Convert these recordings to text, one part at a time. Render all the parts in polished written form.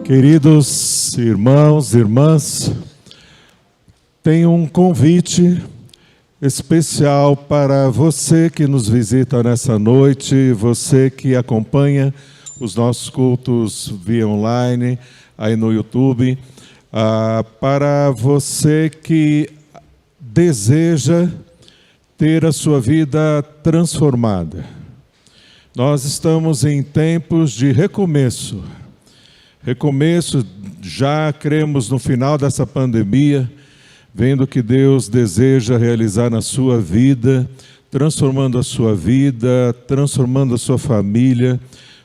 Queridos irmãos e irmãs, tenho um convite especial para você que nos visita nessa noite, você que acompanha os nossos cultos via online, aí no YouTube, para você que deseja ter a sua vida transformada. Nós estamos em tempos de recomeço. Recomeço, já cremos no final dessa pandemia, vendo o que Deus deseja realizar na sua vida, transformando a sua vida, transformando a sua família,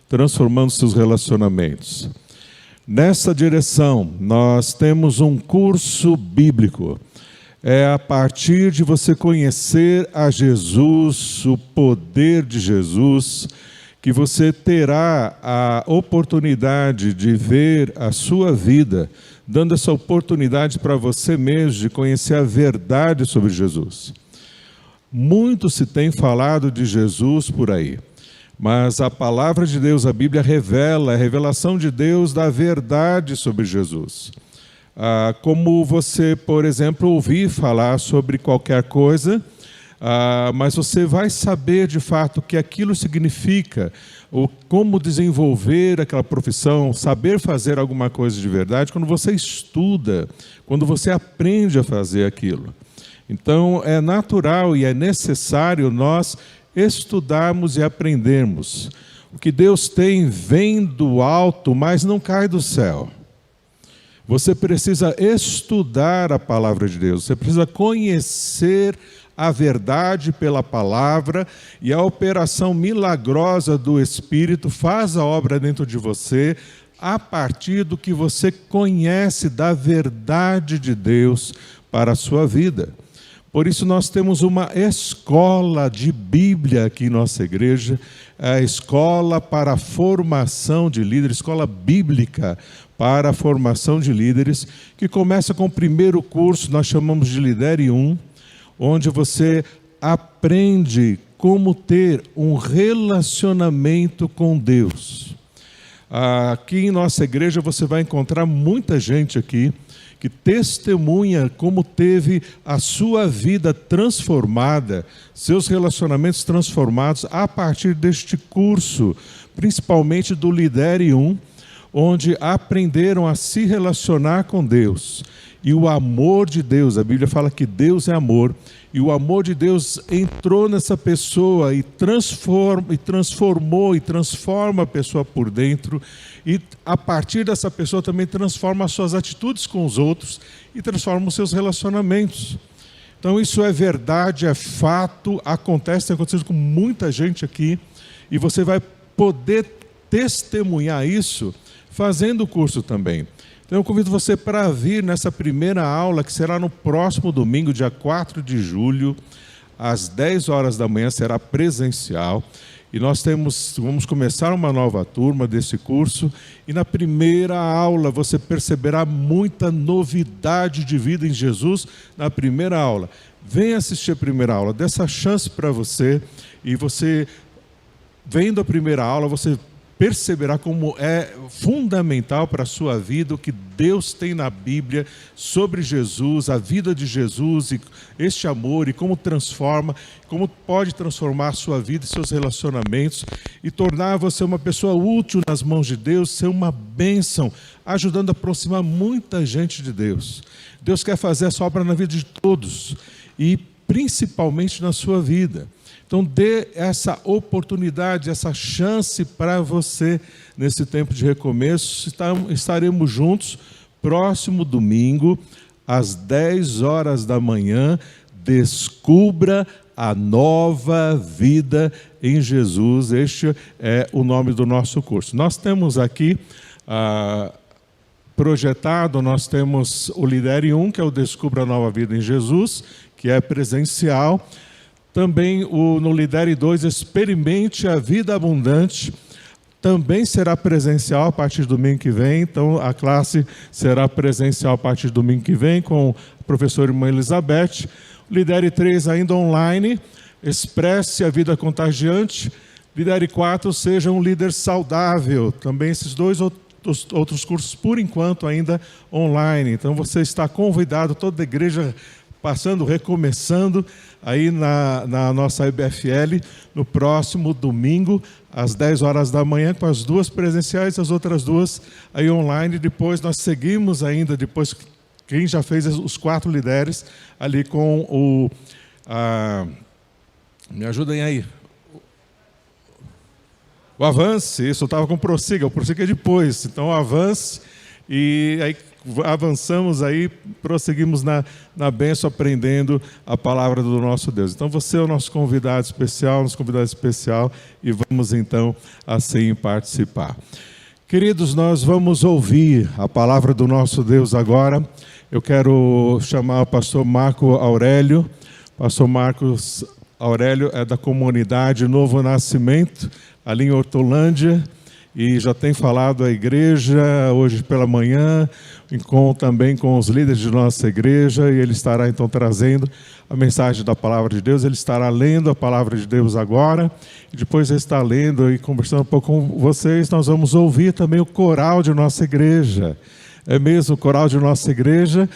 transformando seus relacionamentos. Nessa direção, nós temos um curso bíblico. É a partir de você conhecer a Jesus, o poder de Jesus, que você terá a oportunidade de ver a sua vida, dando essa oportunidade para você mesmo de conhecer a verdade sobre Jesus. Muito se tem falado de Jesus por aí, mas a palavra de Deus, a Bíblia revela, a revelação de Deus da verdade sobre Jesus. Como você, por exemplo, ouvir falar sobre qualquer coisa, mas você vai saber de fato o que aquilo significa, ou como desenvolver aquela profissão, saber fazer alguma coisa de verdade, quando você estuda, quando você aprende a fazer aquilo. Então é natural e é necessário nós estudarmos e aprendermos. O que Deus tem vem do alto, mas não cai do céu. Você precisa estudar a palavra de Deus, você precisa conhecer a verdade pela palavra, e a operação milagrosa do Espírito faz a obra dentro de você a partir do que você conhece da verdade de Deus para a sua vida. Por isso nós temos uma escola de Bíblia aqui em nossa igreja, a escola para a formação de líderes, escola bíblica para a formação de líderes, que começa com o primeiro curso, nós chamamos de Lidere 1, onde você aprende como ter um relacionamento com Deus. Aqui em nossa igreja você vai encontrar muita gente aqui que testemunha como teve a sua vida transformada, seus relacionamentos transformados a partir deste curso, principalmente do Lidere 1, onde aprenderam a se relacionar com Deus. E o amor de Deus, a Bíblia fala que Deus é amor, e o amor de Deus entrou nessa pessoa e transformou e transforma a pessoa por dentro, e a partir dessa pessoa também transforma as suas atitudes com os outros e transforma os seus relacionamentos. Então isso é verdade, é fato, acontece, tem acontecido com muita gente aqui, e você vai poder testemunhar isso fazendo o curso também. Então eu convido você para vir nessa primeira aula, que será no próximo domingo, dia 4 de julho, às 10 horas da manhã, será presencial. E nós vamos começar uma nova turma desse curso, e na primeira aula você perceberá muita novidade de vida em Jesus na primeira aula. Venha assistir a primeira aula, dê essa chance para você, e você, vendo a primeira aula, você perceberá como é fundamental para a sua vida o que Deus tem na Bíblia sobre Jesus, a vida de Jesus, e este amor, e como transforma, como pode transformar a sua vida e seus relacionamentos, e tornar você uma pessoa útil nas mãos de Deus, ser uma bênção, ajudando a aproximar muita gente de Deus. Deus quer fazer essa obra na vida de todos, e principalmente na sua vida. Então dê essa oportunidade, essa chance para você nesse tempo de recomeço. Estaremos juntos próximo domingo, às 10 horas da manhã. Descubra a nova vida em Jesus. Este é o nome do nosso curso. Nós temos aqui projetado, nós temos o Lidere 1, que é o Descubra a Nova Vida em Jesus, que é presencial. Também no Lidere 2, Experimente a Vida Abundante, também será presencial a partir do domingo que vem. Então a classe será presencial a partir do domingo que vem com a professora irmã Elizabeth. O Lidere 3 ainda online, Expresse a Vida Contagiante. Lidere 4, Seja um Líder Saudável. Também esses dois outros cursos, por enquanto, ainda online. Então, você está convidado, toda a igreja recomeçando aí na nossa IBFL, no próximo domingo, às 10 horas da manhã, com as 2 presenciais, as outras 2 aí online. Depois nós seguimos ainda, depois quem já fez os 4 líderes, ali com me ajudem aí. O Avance, isso, eu estava com o Prossiga é depois. Então, o Avance, e aí avançamos aí, prosseguimos na bênção, aprendendo a palavra do nosso Deus. Então, você é o nosso convidado especial, e vamos então assim participar. Queridos, nós vamos ouvir a palavra do nosso Deus agora. Eu quero chamar o pastor Marco Aurélio. Pastor Marcos Aurélio é da comunidade Novo Nascimento, ali em Hortolândia, e já tem falado à igreja hoje pela manhã, também com os líderes de nossa igreja, e ele estará então trazendo a mensagem da palavra de Deus. Ele estará lendo a palavra de Deus agora, e depois ele está lendo e conversando um pouco com vocês. Nós vamos ouvir também o coral de nossa igreja, é mesmo o coral de nossa igreja,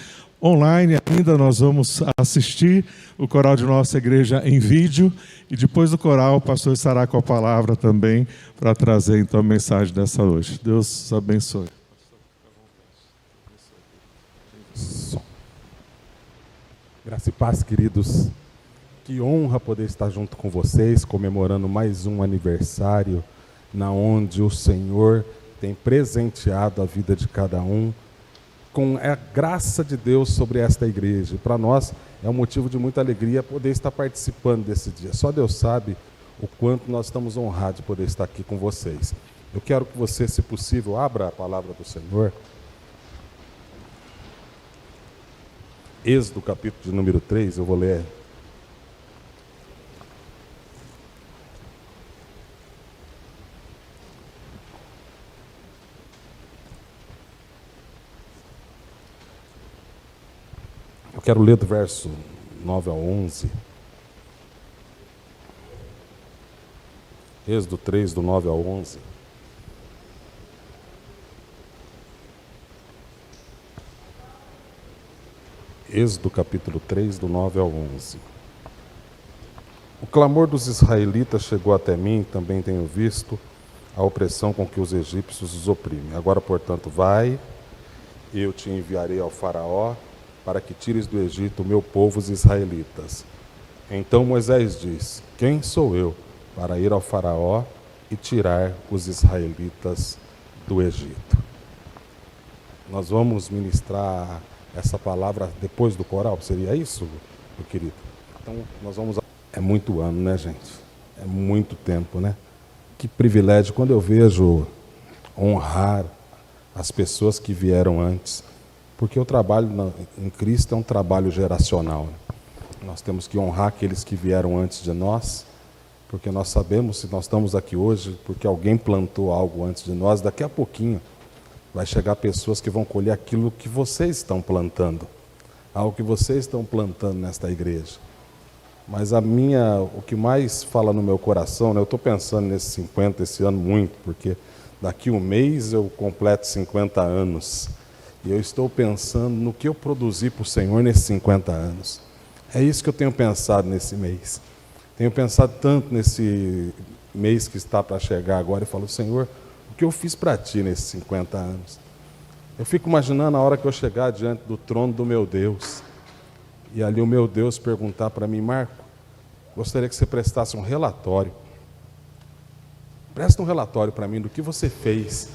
online ainda. Nós vamos assistir o coral de nossa igreja em vídeo, e depois do coral o pastor estará com a palavra também para trazer então a mensagem dessa noite. Deus abençoe. Graça e paz, queridos. Que honra poder estar junto com vocês, comemorando mais um aniversário, na onde o Senhor tem presenteado a vida de cada um com a graça de Deus sobre esta igreja. Para nós é um motivo de muita alegria poder estar participando desse dia. Só Deus sabe o quanto nós estamos honrados de poder estar aqui com vocês. Eu quero que você, se possível, abra a palavra do Senhor. Êxodo, capítulo de número 3, eu vou ler. Eu quero ler do verso 9 ao 11. Êxodo 3, do 9 ao 11. Êxodo capítulo 3, do 9 ao 11. O clamor dos israelitas chegou até mim, também tenho visto a opressão com que os egípcios os oprimem. Agora, portanto, vai, eu te enviarei ao faraó, para que tires do Egito o meu povo, os israelitas. Então Moisés diz: quem sou eu para ir ao faraó e tirar os israelitas do Egito? Nós vamos ministrar essa palavra depois do coral, seria isso, meu querido? Então, nós vamos... É muito ano, né, gente? É muito tempo, né? Que privilégio quando eu vejo honrar as pessoas que vieram antes, porque o trabalho em Cristo é um trabalho geracional, né? Nós temos que honrar aqueles que vieram antes de nós, porque nós sabemos, se nós estamos aqui hoje, porque alguém plantou algo antes de nós, daqui a pouquinho vai chegar pessoas que vão colher aquilo que vocês estão plantando, algo que vocês estão plantando nesta igreja. Mas o que mais fala no meu coração, né, eu estou pensando nesses 50 esse ano muito, porque daqui um mês eu completo 50 anos, e eu estou pensando no que eu produzi para o Senhor nesses 50 anos. É isso que eu tenho pensado nesse mês. Tenho pensado tanto nesse mês que está para chegar agora, e falo: Senhor, o que eu fiz para Ti nesses 50 anos? Eu fico imaginando a hora que eu chegar diante do trono do meu Deus, e ali o meu Deus perguntar para mim: Marco, gostaria que você prestasse um relatório. Presta um relatório para mim do que você fez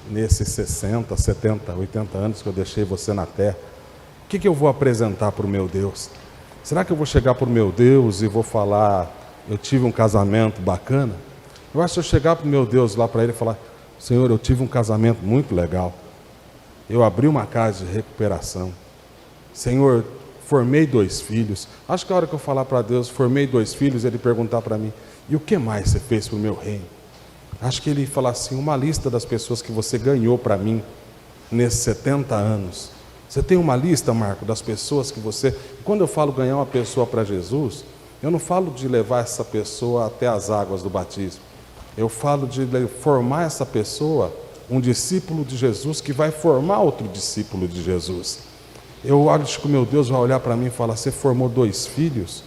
nesses 60, 70, 80 anos que eu deixei você na terra. O que eu vou apresentar para o meu Deus? Será que eu vou chegar para o meu Deus e vou falar: eu tive um casamento bacana? Eu acho que se eu chegar para o meu Deus lá para Ele e falar: Senhor, eu tive um casamento muito legal, eu abri uma casa de recuperação, Senhor, formei 2 filhos. Acho que a hora que eu falar para Deus, formei 2 filhos, Ele perguntar para mim: e o que mais você fez para o meu reino? Acho que Ele falar assim: uma lista das pessoas que você ganhou para mim nesses 70 anos. Você tem uma lista, Marco, das pessoas que você... Quando eu falo ganhar uma pessoa para Jesus, eu não falo de levar essa pessoa até as águas do batismo. Eu falo de formar essa pessoa um discípulo de Jesus que vai formar outro discípulo de Jesus. Eu acho que o meu Deus vai olhar para mim e falar: você formou 2 filhos?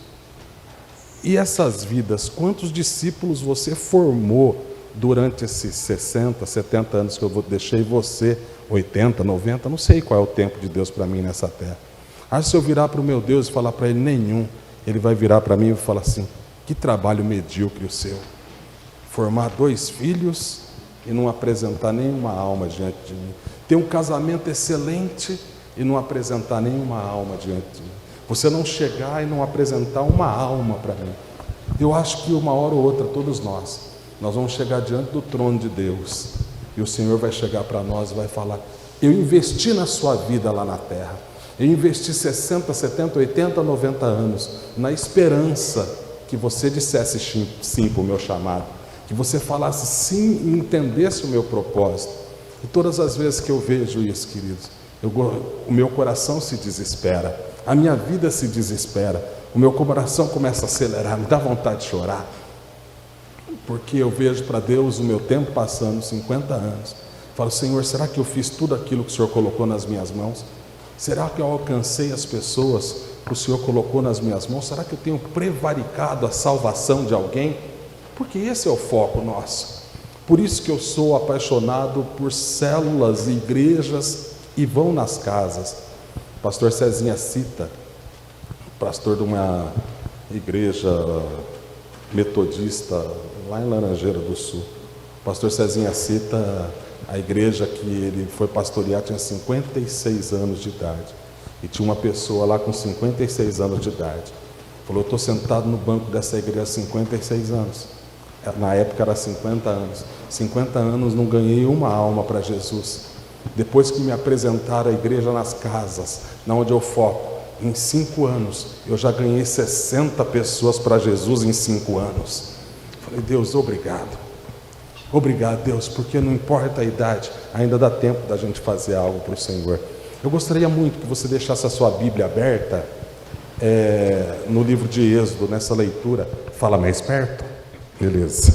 E essas vidas, quantos discípulos você formou durante esses 60, 70 anos que eu deixei você, 80, 90, não sei qual é o tempo de Deus para mim nessa terra. Acho que se eu virar para o meu Deus e falar para Ele nenhum, Ele vai virar para mim e falar assim: que trabalho medíocre o seu. Formar 2 filhos e não apresentar nenhuma alma diante de mim. Ter um casamento excelente e não apresentar nenhuma alma diante de mim. Você não chegar e não apresentar uma alma para mim. Eu acho que uma hora ou outra, todos nós vamos chegar diante do trono de Deus. E o Senhor vai chegar para nós e vai falar: eu investi na sua vida lá na terra. Eu investi 60, 70, 80, 90 anos na esperança que você dissesse sim para o meu chamado, que você falasse sim e entendesse o meu propósito. E todas as vezes que eu vejo isso, queridos, o meu coração se desespera, a minha vida se desespera, o meu coração começa a acelerar, me dá vontade de chorar, porque eu vejo para Deus o meu tempo passando, 50 anos. Falo: Senhor, será que eu fiz tudo aquilo que o Senhor colocou nas minhas mãos? Será que eu alcancei as pessoas que o Senhor colocou nas minhas mãos? Será que eu tenho prevaricado a salvação de alguém? Porque esse é o foco nosso. Por isso que eu sou apaixonado por células e igrejas e vão nas casas. O pastor Cezinha cita, pastor de uma igreja metodista lá em Laranjeira do Sul. O pastor Cezinha cita a igreja que ele foi pastorear, tinha 56 anos de idade. E tinha uma pessoa lá com 56 anos de idade. Falou: eu estou sentado no banco dessa igreja há 56 anos. Na época era 50 anos. 50 anos não ganhei uma alma para Jesus. Depois que me apresentaram a igreja nas casas, na onde eu foco, em 5 anos, eu já ganhei 60 pessoas para Jesus em 5 anos. Falei: Deus, obrigado. Obrigado, Deus, porque não importa a idade, ainda dá tempo da gente fazer algo para o Senhor. Eu gostaria muito que você deixasse a sua Bíblia aberta no livro de Êxodo, nessa leitura. Fala mais perto. Beleza.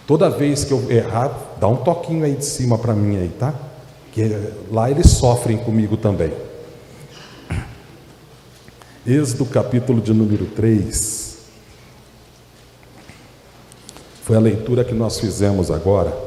Toda vez que eu errar, dá um toquinho aí de cima para mim aí, tá? Que lá eles sofrem comigo também. Êxodo capítulo de número 3. Foi a leitura que nós fizemos agora.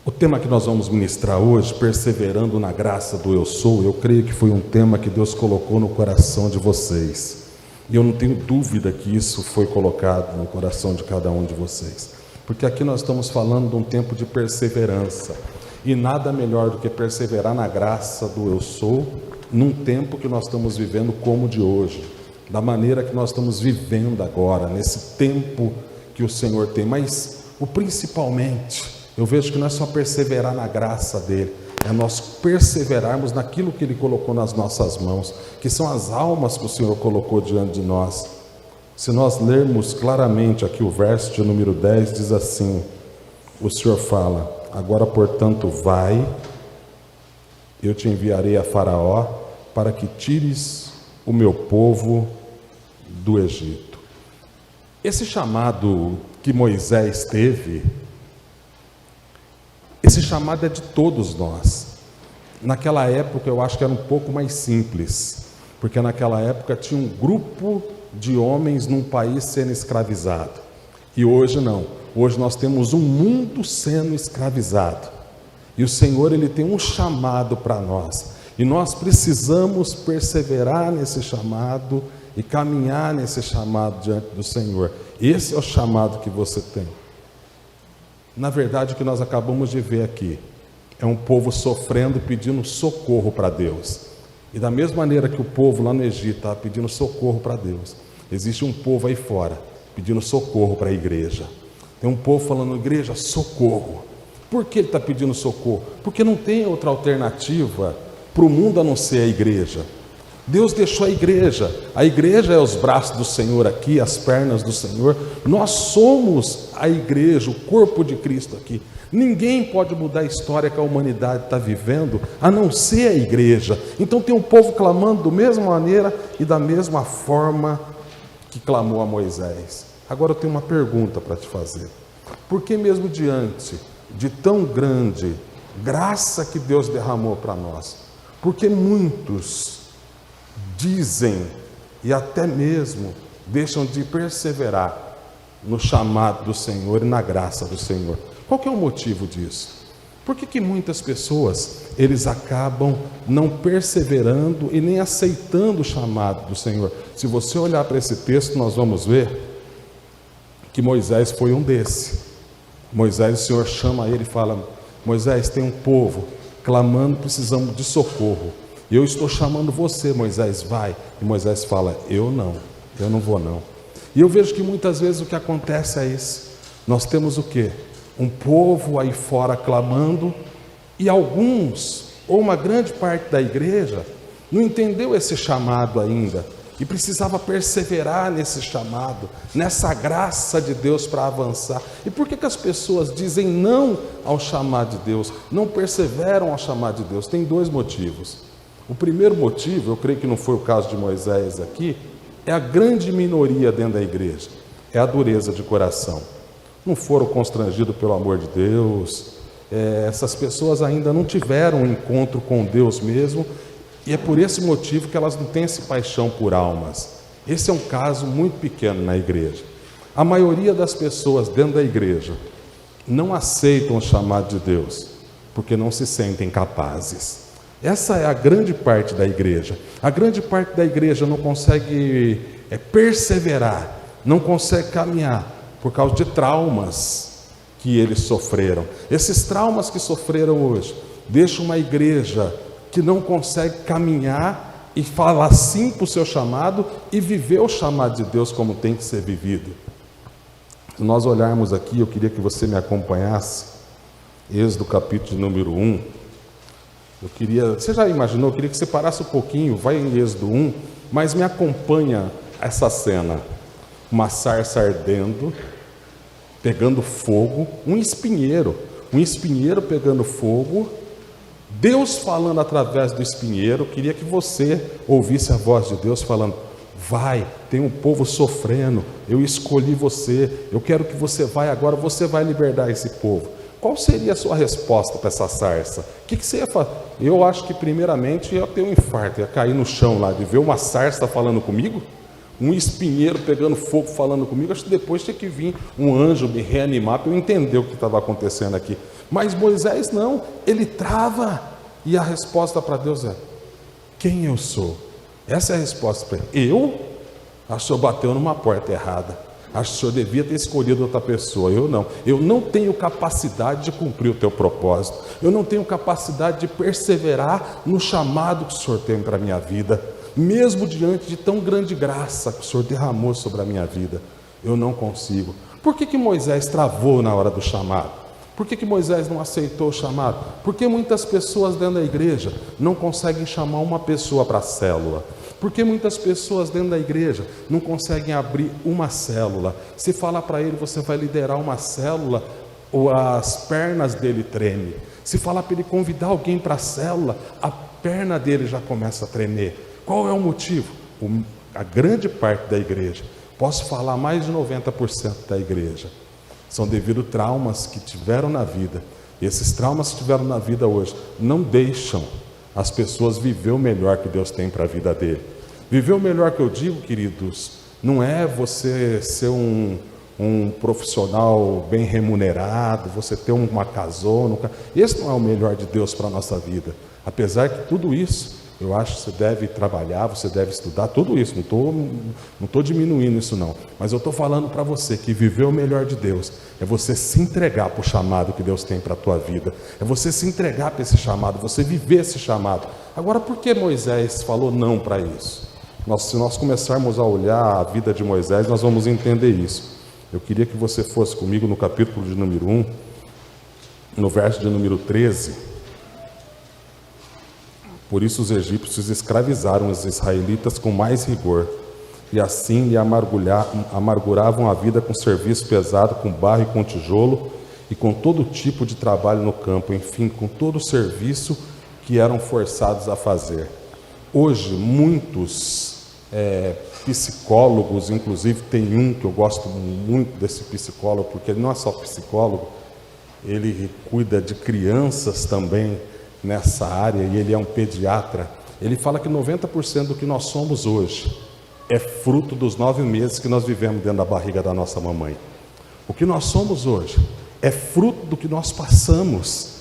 O tema que nós vamos ministrar hoje, perseverando na graça do eu sou, eu creio que foi um tema que Deus colocou no coração de vocês. E eu não tenho dúvida que isso foi colocado no coração de cada um de vocês. Porque aqui nós estamos falando de um tempo de perseverança. E nada melhor do que perseverar na graça do eu sou, num tempo que nós estamos vivendo como o de hoje. Da maneira que nós estamos vivendo agora, nesse tempo que o Senhor tem. Mas, principalmente, eu vejo que não é só perseverar na graça dEle, é nós perseverarmos naquilo que Ele colocou nas nossas mãos, que são as almas que o Senhor colocou diante de nós. Se nós lermos claramente aqui o verso de número 10, diz assim, o Senhor fala: agora, portanto, vai, eu te enviarei a Faraó, para que tires o meu povo do Egito. Esse chamado que Moisés teve, esse chamado é de todos nós. Naquela época eu acho que era um pouco mais simples, porque naquela época tinha um grupo de homens num país sendo escravizado, e hoje não. Hoje nós temos um mundo sendo escravizado, e o Senhor, Ele tem um chamado para nós, e nós precisamos perseverar nesse chamado e caminhar nesse chamado diante do Senhor. Esse é o chamado que você tem. Na verdade, o que nós acabamos de ver aqui é um povo sofrendo, pedindo socorro para Deus. E da mesma maneira que o povo lá no Egito estava pedindo socorro para Deus, existe um povo aí fora pedindo socorro para a igreja. Tem um povo falando: igreja, socorro. Por que ele está pedindo socorro? Porque não tem outra alternativa para o mundo a não ser a igreja. Deus deixou a igreja é os braços do Senhor aqui, as pernas do Senhor. Nós somos a igreja, o corpo de Cristo aqui. Ninguém pode mudar a história que a humanidade está vivendo, a não ser a igreja. Então tem um povo clamando da mesma maneira e da mesma forma que clamou a Moisés. Agora eu tenho uma pergunta para te fazer. Por que mesmo diante de tão grande graça que Deus derramou para nós, porque muitos dizem e até mesmo deixam de perseverar no chamado do Senhor e na graça do Senhor? Qual que é o motivo disso? Por que muitas pessoas, eles acabam não perseverando e nem aceitando o chamado do Senhor? Se você olhar para esse texto, nós vamos ver que Moisés foi um desse. Moisés, o Senhor chama ele e fala: Moisés, tem um povo clamando, precisando de socorro. Eu estou chamando você, Moisés, vai. E Moisés fala: eu não vou não. E eu vejo que muitas vezes o que acontece é isso. Nós temos o quê? Um povo aí fora clamando, e alguns, ou uma grande parte da igreja, não entendeu esse chamado ainda, e precisava perseverar nesse chamado, nessa graça de Deus para avançar. E por que as pessoas dizem não ao chamado de Deus, não perseveram ao chamado de Deus? Tem dois motivos. O primeiro motivo, eu creio que não foi o caso de Moisés aqui, é a grande minoria dentro da igreja, é a dureza de coração. Não foram constrangidos pelo amor de Deus, essas pessoas ainda não tiveram um encontro com Deus mesmo, e é por esse motivo que elas não têm essa paixão por almas. Esse é um caso muito pequeno na igreja. A maioria das pessoas dentro da igreja não aceitam o chamado de Deus, porque não se sentem capazes. Essa é a grande parte da igreja. A grande parte da igreja não consegue perseverar, não consegue caminhar, por causa de traumas que eles sofreram. Esses traumas que sofreram hoje deixam uma igreja que não consegue caminhar e falar sim para o seu chamado e viver o chamado de Deus como tem que ser vivido. Se nós olharmos aqui, eu queria que você me acompanhasse, Êxodo capítulo número 1. Você já imaginou? Eu queria que você parasse um pouquinho, vai em Êxodo 1, mas me acompanha essa cena. Uma sarça ardendo, pegando fogo, um espinheiro pegando fogo, Deus falando através do espinheiro. Queria que você ouvisse a voz de Deus falando: vai, tem um povo sofrendo, eu escolhi você, eu quero que você vá agora, você vai libertar esse povo. Qual seria a sua resposta para essa sarça? O que você ia fazer? Eu acho que primeiramente ia ter um infarto, ia cair no chão lá, de ver uma sarça falando comigo, um espinheiro pegando fogo falando comigo. Acho que depois tinha que vir um anjo me reanimar para eu entender o que estava acontecendo aqui. Mas Moisés não, ele trava, e a resposta para Deus é: quem eu sou? Essa é a resposta para ele. Eu? Acho que o senhor bateu numa porta errada. Acho que o senhor devia ter escolhido outra pessoa. Eu não tenho capacidade de cumprir o teu propósito. Eu não tenho capacidade de perseverar no chamado que o Senhor tem para a minha vida. Mesmo diante de tão grande graça que o Senhor derramou sobre a minha vida, eu não consigo. Por que Moisés travou na hora do chamado? Por que Moisés não aceitou o chamado? Porque muitas pessoas dentro da igreja não conseguem chamar uma pessoa para a célula. Porque muitas pessoas dentro da igreja não conseguem abrir uma célula. Se falar para ele: você vai liderar uma célula, ou as pernas dele tremem. Se falar para ele convidar alguém para a célula, a perna dele já começa a tremer. Qual é o motivo? A grande parte da igreja, posso falar mais de 90% da igreja, são devido a traumas que tiveram na vida. E esses traumas que tiveram na vida hoje não deixam as pessoas viver o melhor que Deus tem para a vida dele. Viver o melhor, que eu digo, queridos, não é você ser um profissional bem remunerado, você ter uma casona. Esse não é o melhor de Deus para a nossa vida. Apesar que tudo isso, eu acho que você deve trabalhar, você deve estudar, tudo isso. Não estou diminuindo isso não. Mas eu estou falando para você que viver o melhor de Deus é você se entregar para o chamado que Deus tem para a tua vida. É você se entregar para esse chamado, você viver esse chamado. Agora, por que Moisés falou não para isso? Se nós começarmos a olhar a vida de Moisés, nós vamos entender isso. Eu queria que você fosse comigo no capítulo de número 1, no verso de número 13. Por isso os egípcios escravizaram os israelitas com mais rigor, e assim lhe amarguravam a vida com serviço pesado, com barro e com tijolo, e com todo tipo de trabalho no campo, enfim, com todo o serviço que eram forçados a fazer. Hoje, muitos psicólogos, inclusive tem um que eu gosto muito desse psicólogo, porque ele não é só psicólogo, ele cuida de crianças também nessa área, e ele é um pediatra. Ele fala que 90% do que nós somos hoje é fruto dos 9 meses que nós vivemos dentro da barriga da nossa mamãe. O que nós somos hoje é fruto do que nós passamos.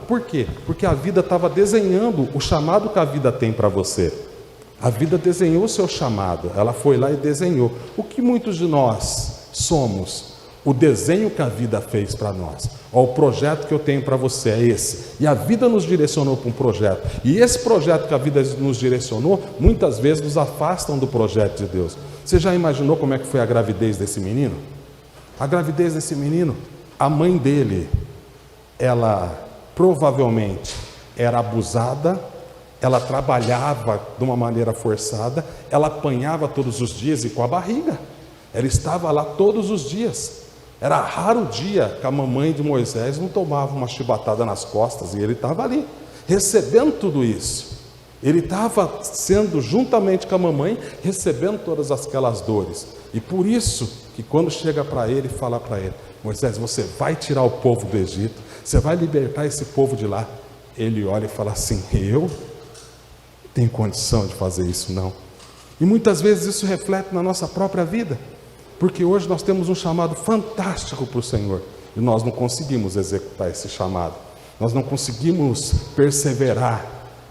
Por quê? Porque a vida estava desenhando o chamado que a vida tem para você. A vida desenhou o seu chamado, ela foi lá e desenhou. O que muitos de nós somos? O desenho que a vida fez para nós. Ó, o projeto que eu tenho para você é esse. E a vida nos direcionou para um projeto. E esse projeto que a vida nos direcionou, muitas vezes nos afastam do projeto de Deus. Você já imaginou como é que foi a gravidez desse menino? A gravidez desse menino, a mãe dele, ela provavelmente era abusada, ela trabalhava de uma maneira forçada, ela apanhava todos os dias e com a barriga. Ela estava lá todos os dias. Era raro o dia que a mamãe de Moisés não tomava uma chibatada nas costas, e ele estava ali, recebendo tudo isso. Ele estava sendo, juntamente com a mamãe, recebendo todas aquelas dores. E por isso que quando chega para ele, fala para ele: Moisés, você vai tirar o povo do Egito, você vai libertar esse povo de lá. Ele olha e fala assim: eu tenho condição de fazer isso? Não. E muitas vezes isso reflete na nossa própria vida, porque hoje nós temos um chamado fantástico para o Senhor, e nós não conseguimos executar esse chamado, nós não conseguimos perseverar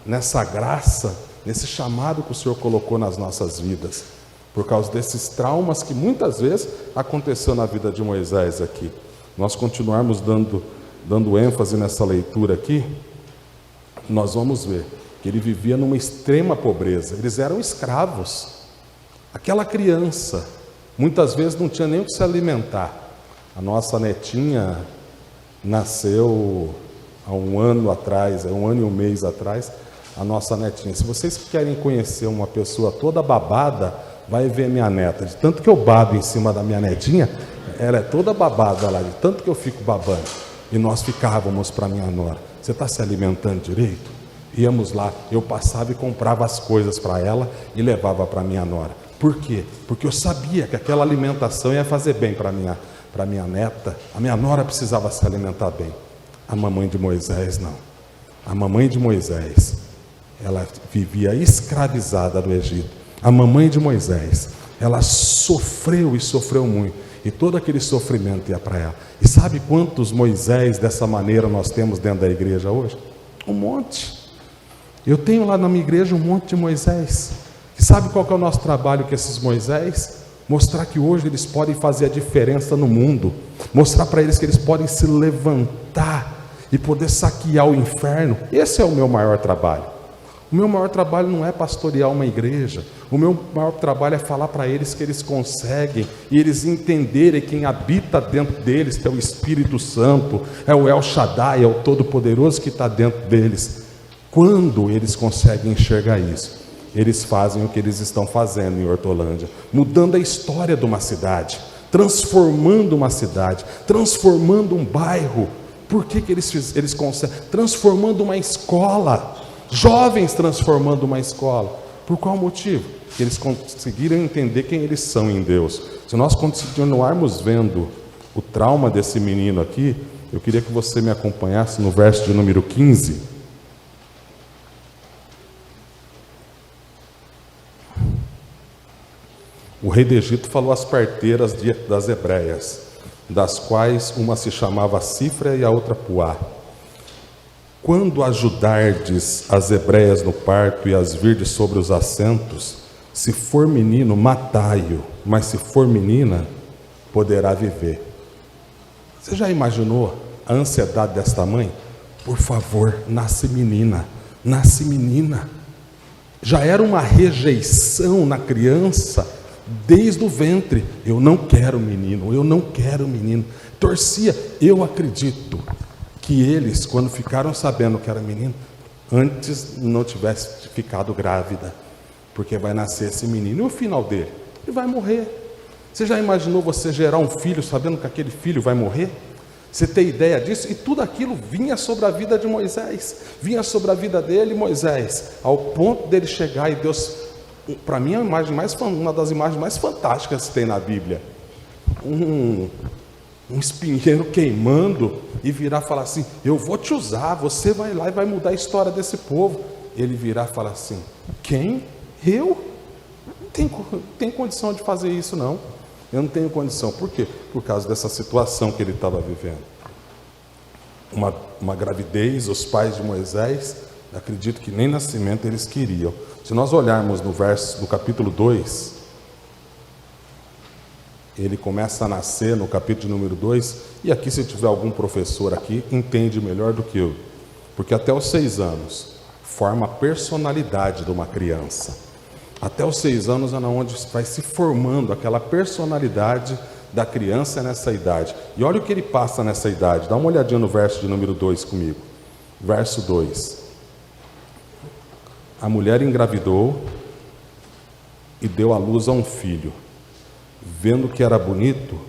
nessa graça, nesse chamado que o Senhor colocou nas nossas vidas, por causa desses traumas que muitas vezes aconteceu na vida de Moisés aqui. Nós continuarmos dando ênfase nessa leitura aqui, nós vamos ver que ele vivia numa extrema pobreza, eles eram escravos. Aquela criança, muitas vezes não tinha nem o que se alimentar. A nossa netinha nasceu há 1 ano atrás, 1 ano e 1 mês atrás, a nossa netinha. Se vocês querem conhecer uma pessoa toda babada, vai ver minha neta. De tanto que eu babo em cima da minha netinha, ela é toda babada lá, de tanto que eu fico babando. E nós ficávamos para minha nora: você está se alimentando direito? Íamos lá, eu passava e comprava as coisas para ela e levava para minha nora. Por quê? Porque eu sabia que aquela alimentação ia fazer bem para minha neta. A minha nora precisava se alimentar bem. A mamãe de Moisés não. A mamãe de Moisés, ela vivia escravizada no Egito. A mamãe de Moisés, ela sofreu e sofreu muito, e todo aquele sofrimento ia para ela. E sabe quantos Moisés dessa maneira nós temos dentro da igreja hoje? Um monte. Eu tenho lá na minha igreja um monte de Moisés. E sabe qual que é o nosso trabalho com esses Moisés? Mostrar que hoje eles podem fazer a diferença no mundo, mostrar para eles que eles podem se levantar e poder saquear o inferno. Esse é o meu maior trabalho. O meu maior trabalho não é pastorear uma igreja. O meu maior trabalho é falar para eles que eles conseguem, e eles entenderem quem habita dentro deles, que é o Espírito Santo, é o El Shaddai, é o Todo-Poderoso que está dentro deles. Quando eles conseguem enxergar isso, eles fazem o que eles estão fazendo em Hortolândia, mudando a história de uma cidade, transformando uma cidade, transformando um bairro. Por que eles conseguem? Transformando uma escola. Jovens transformando uma escola. Por qual motivo? Que eles conseguiram entender quem eles são em Deus. Se nós continuarmos vendo o trauma desse menino aqui, eu queria que você me acompanhasse no verso de número 15. O rei do Egito falou às parteiras das hebreias, das quais uma se chamava Cifra e a outra Puá: quando ajudardes as hebreias no parto e as virdes sobre os assentos, se for menino, matai-o, mas se for menina, poderá viver. Você já imaginou a ansiedade desta mãe? Por favor, nasce menina, nasce menina. Já era uma rejeição na criança desde o ventre. Eu não quero menino, eu não quero menino. Torcia. Eu acredito que eles, quando ficaram sabendo que era menino, antes não tivesse ficado grávida, porque vai nascer esse menino, e o final dele? Ele vai morrer. Você já imaginou você gerar um filho sabendo que aquele filho vai morrer? Você tem ideia disso? E tudo aquilo vinha sobre a vida de Moisés, vinha sobre a vida dele, Moisés, ao ponto dele chegar e Deus para mim, uma das imagens mais fantásticas que tem na Bíblia. Um espinheiro queimando e virar e falar assim: eu vou te usar, você vai lá e vai mudar a história desse povo. Ele virar e falar assim: quem? Eu? Não tem condição de fazer isso, não. Eu não tenho condição. Por quê? Por causa dessa situação que ele estava vivendo. Uma gravidez, os pais de Moisés, acredito que nem nascimento eles queriam. Se nós olharmos no capítulo 2, ele começa a nascer no capítulo número 2, e aqui, se tiver algum professor aqui, entende melhor do que eu, porque até os 6 anos forma a personalidade de uma criança. Até os 6 anos é onde vai se formando aquela personalidade da criança nessa idade. E olha o que ele passa nessa idade. Dá uma olhadinha no verso de número 2 comigo. Verso 2. A mulher engravidou e deu à luz a um filho. Vendo que era bonito,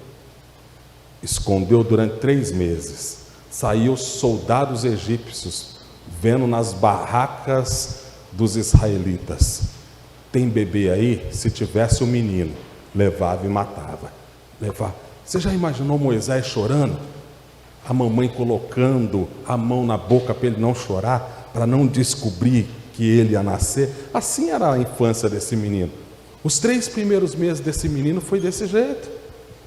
escondeu durante 3 meses. Saiu soldados egípcios, vendo nas barracas dos israelitas: tem bebê aí? Se tivesse um menino, levava e matava. Você já imaginou Moisés chorando? A mamãe colocando a mão na boca para ele não chorar, para não descobrir que ele ia nascer. Assim era a infância desse menino. Os 3 primeiros meses desse menino foi desse jeito.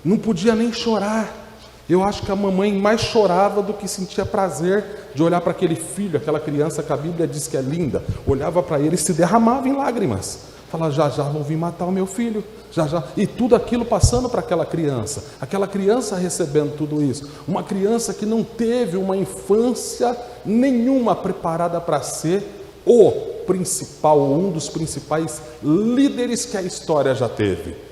Não podia nem chorar. Eu acho que a mamãe mais chorava do que sentia prazer de olhar para aquele filho, aquela criança que a Bíblia diz que é linda. Olhava para ele e se derramava em lágrimas. Falava: já já vão vir matar o meu filho, já já. E tudo aquilo passando para aquela criança recebendo tudo isso. Uma criança que não teve uma infância nenhuma preparada para ser o principal, um dos principais líderes que a história já teve.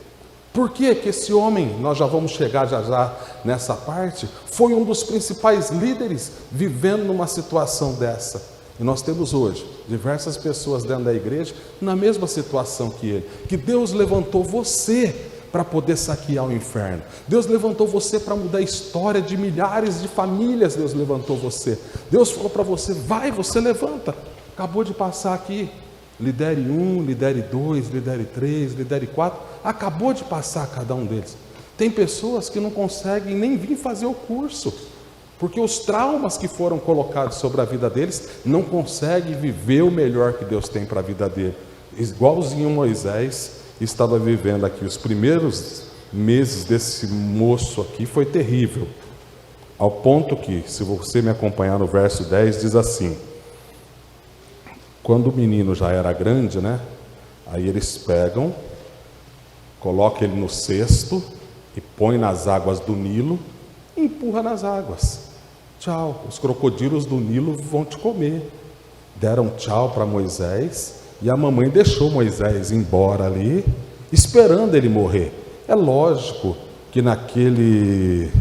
Por que esse homem, nós já vamos chegar já já nessa parte, foi um dos principais líderes vivendo numa situação dessa? E nós temos hoje diversas pessoas dentro da igreja na mesma situação que ele. Que Deus levantou você para poder saquear o inferno. Deus levantou você para mudar a história de milhares de famílias. Deus levantou você. Deus falou para você: vai, você levanta. Acabou de passar aqui. Lidere 1, lidere 2, lidere 3, lidere 4. Acabou de passar cada um deles. Tem pessoas que não conseguem nem vir fazer o curso, porque os traumas que foram colocados sobre a vida deles não conseguem viver o melhor que Deus tem para a vida dele. Igualzinho Moisés estava vivendo aqui. Os primeiros meses desse moço aqui foi terrível, ao ponto que, se você me acompanhar no verso 10, diz assim: quando o menino já era grande, né? Aí eles pegam, colocam ele no cesto e põem nas águas do Nilo, empurra nas águas. Tchau, os crocodilos do Nilo vão te comer. Deram tchau para Moisés e a mamãe deixou Moisés embora ali, esperando ele morrer. É lógico que naquele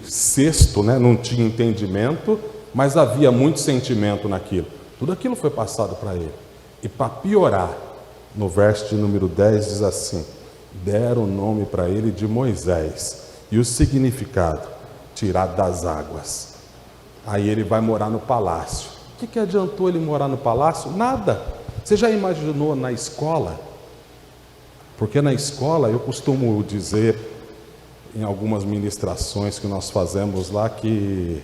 cesto, né, não tinha entendimento, mas havia muito sentimento naquilo. Tudo aquilo foi passado para ele. E para piorar, no verso de número 10 diz assim: deram o nome para ele de Moisés. E o significado: tirado das águas. Aí ele vai morar no palácio. O que adiantou ele morar no palácio? Nada. Você já imaginou na escola? Porque na escola, eu costumo dizer, em algumas ministrações que nós fazemos lá, que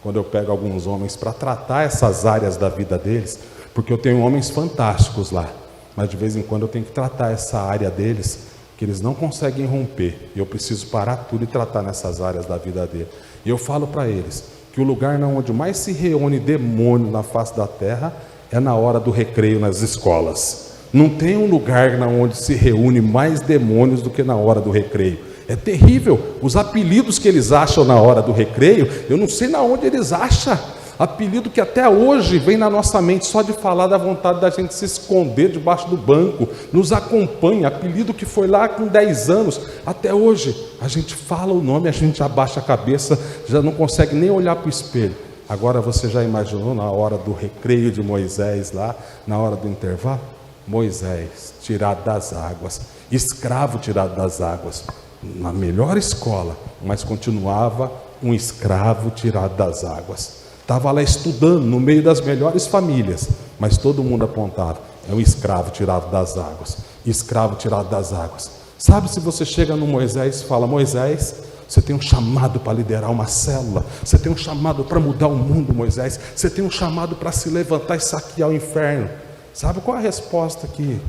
quando eu pego alguns homens para tratar essas áreas da vida deles, porque eu tenho homens fantásticos lá, mas de vez em quando eu tenho que tratar essa área deles, que eles não conseguem romper, e eu preciso parar tudo e tratar nessas áreas da vida dele. E eu falo para eles que o lugar onde mais se reúne demônio na face da terra é na hora do recreio nas escolas. Não tem um lugar onde se reúne mais demônios do que na hora do recreio. É terrível, os apelidos que eles acham na hora do recreio, eu não sei na onde eles acham. Apelido que até hoje vem na nossa mente, só de falar da vontade da gente se esconder debaixo do banco, nos acompanha. Apelido que foi lá com 10 anos, até hoje a gente fala o nome, a gente abaixa a cabeça, já não consegue nem olhar para o espelho. Agora você já imaginou na hora do recreio de Moisés lá, na hora do intervalo? Moisés tirado das águas, escravo tirado das águas, na melhor escola, mas continuava um escravo tirado das águas. Estava lá estudando, no meio das melhores famílias, mas todo mundo apontava: É um escravo tirado das águas. Escravo tirado das águas. Sabe, se você chega no Moisés e fala: Moisés, você tem um chamado para liderar uma célula. Você tem um chamado para mudar o mundo, Moisés. Você tem um chamado para se levantar e saquear o inferno. Sabe qual é a resposta que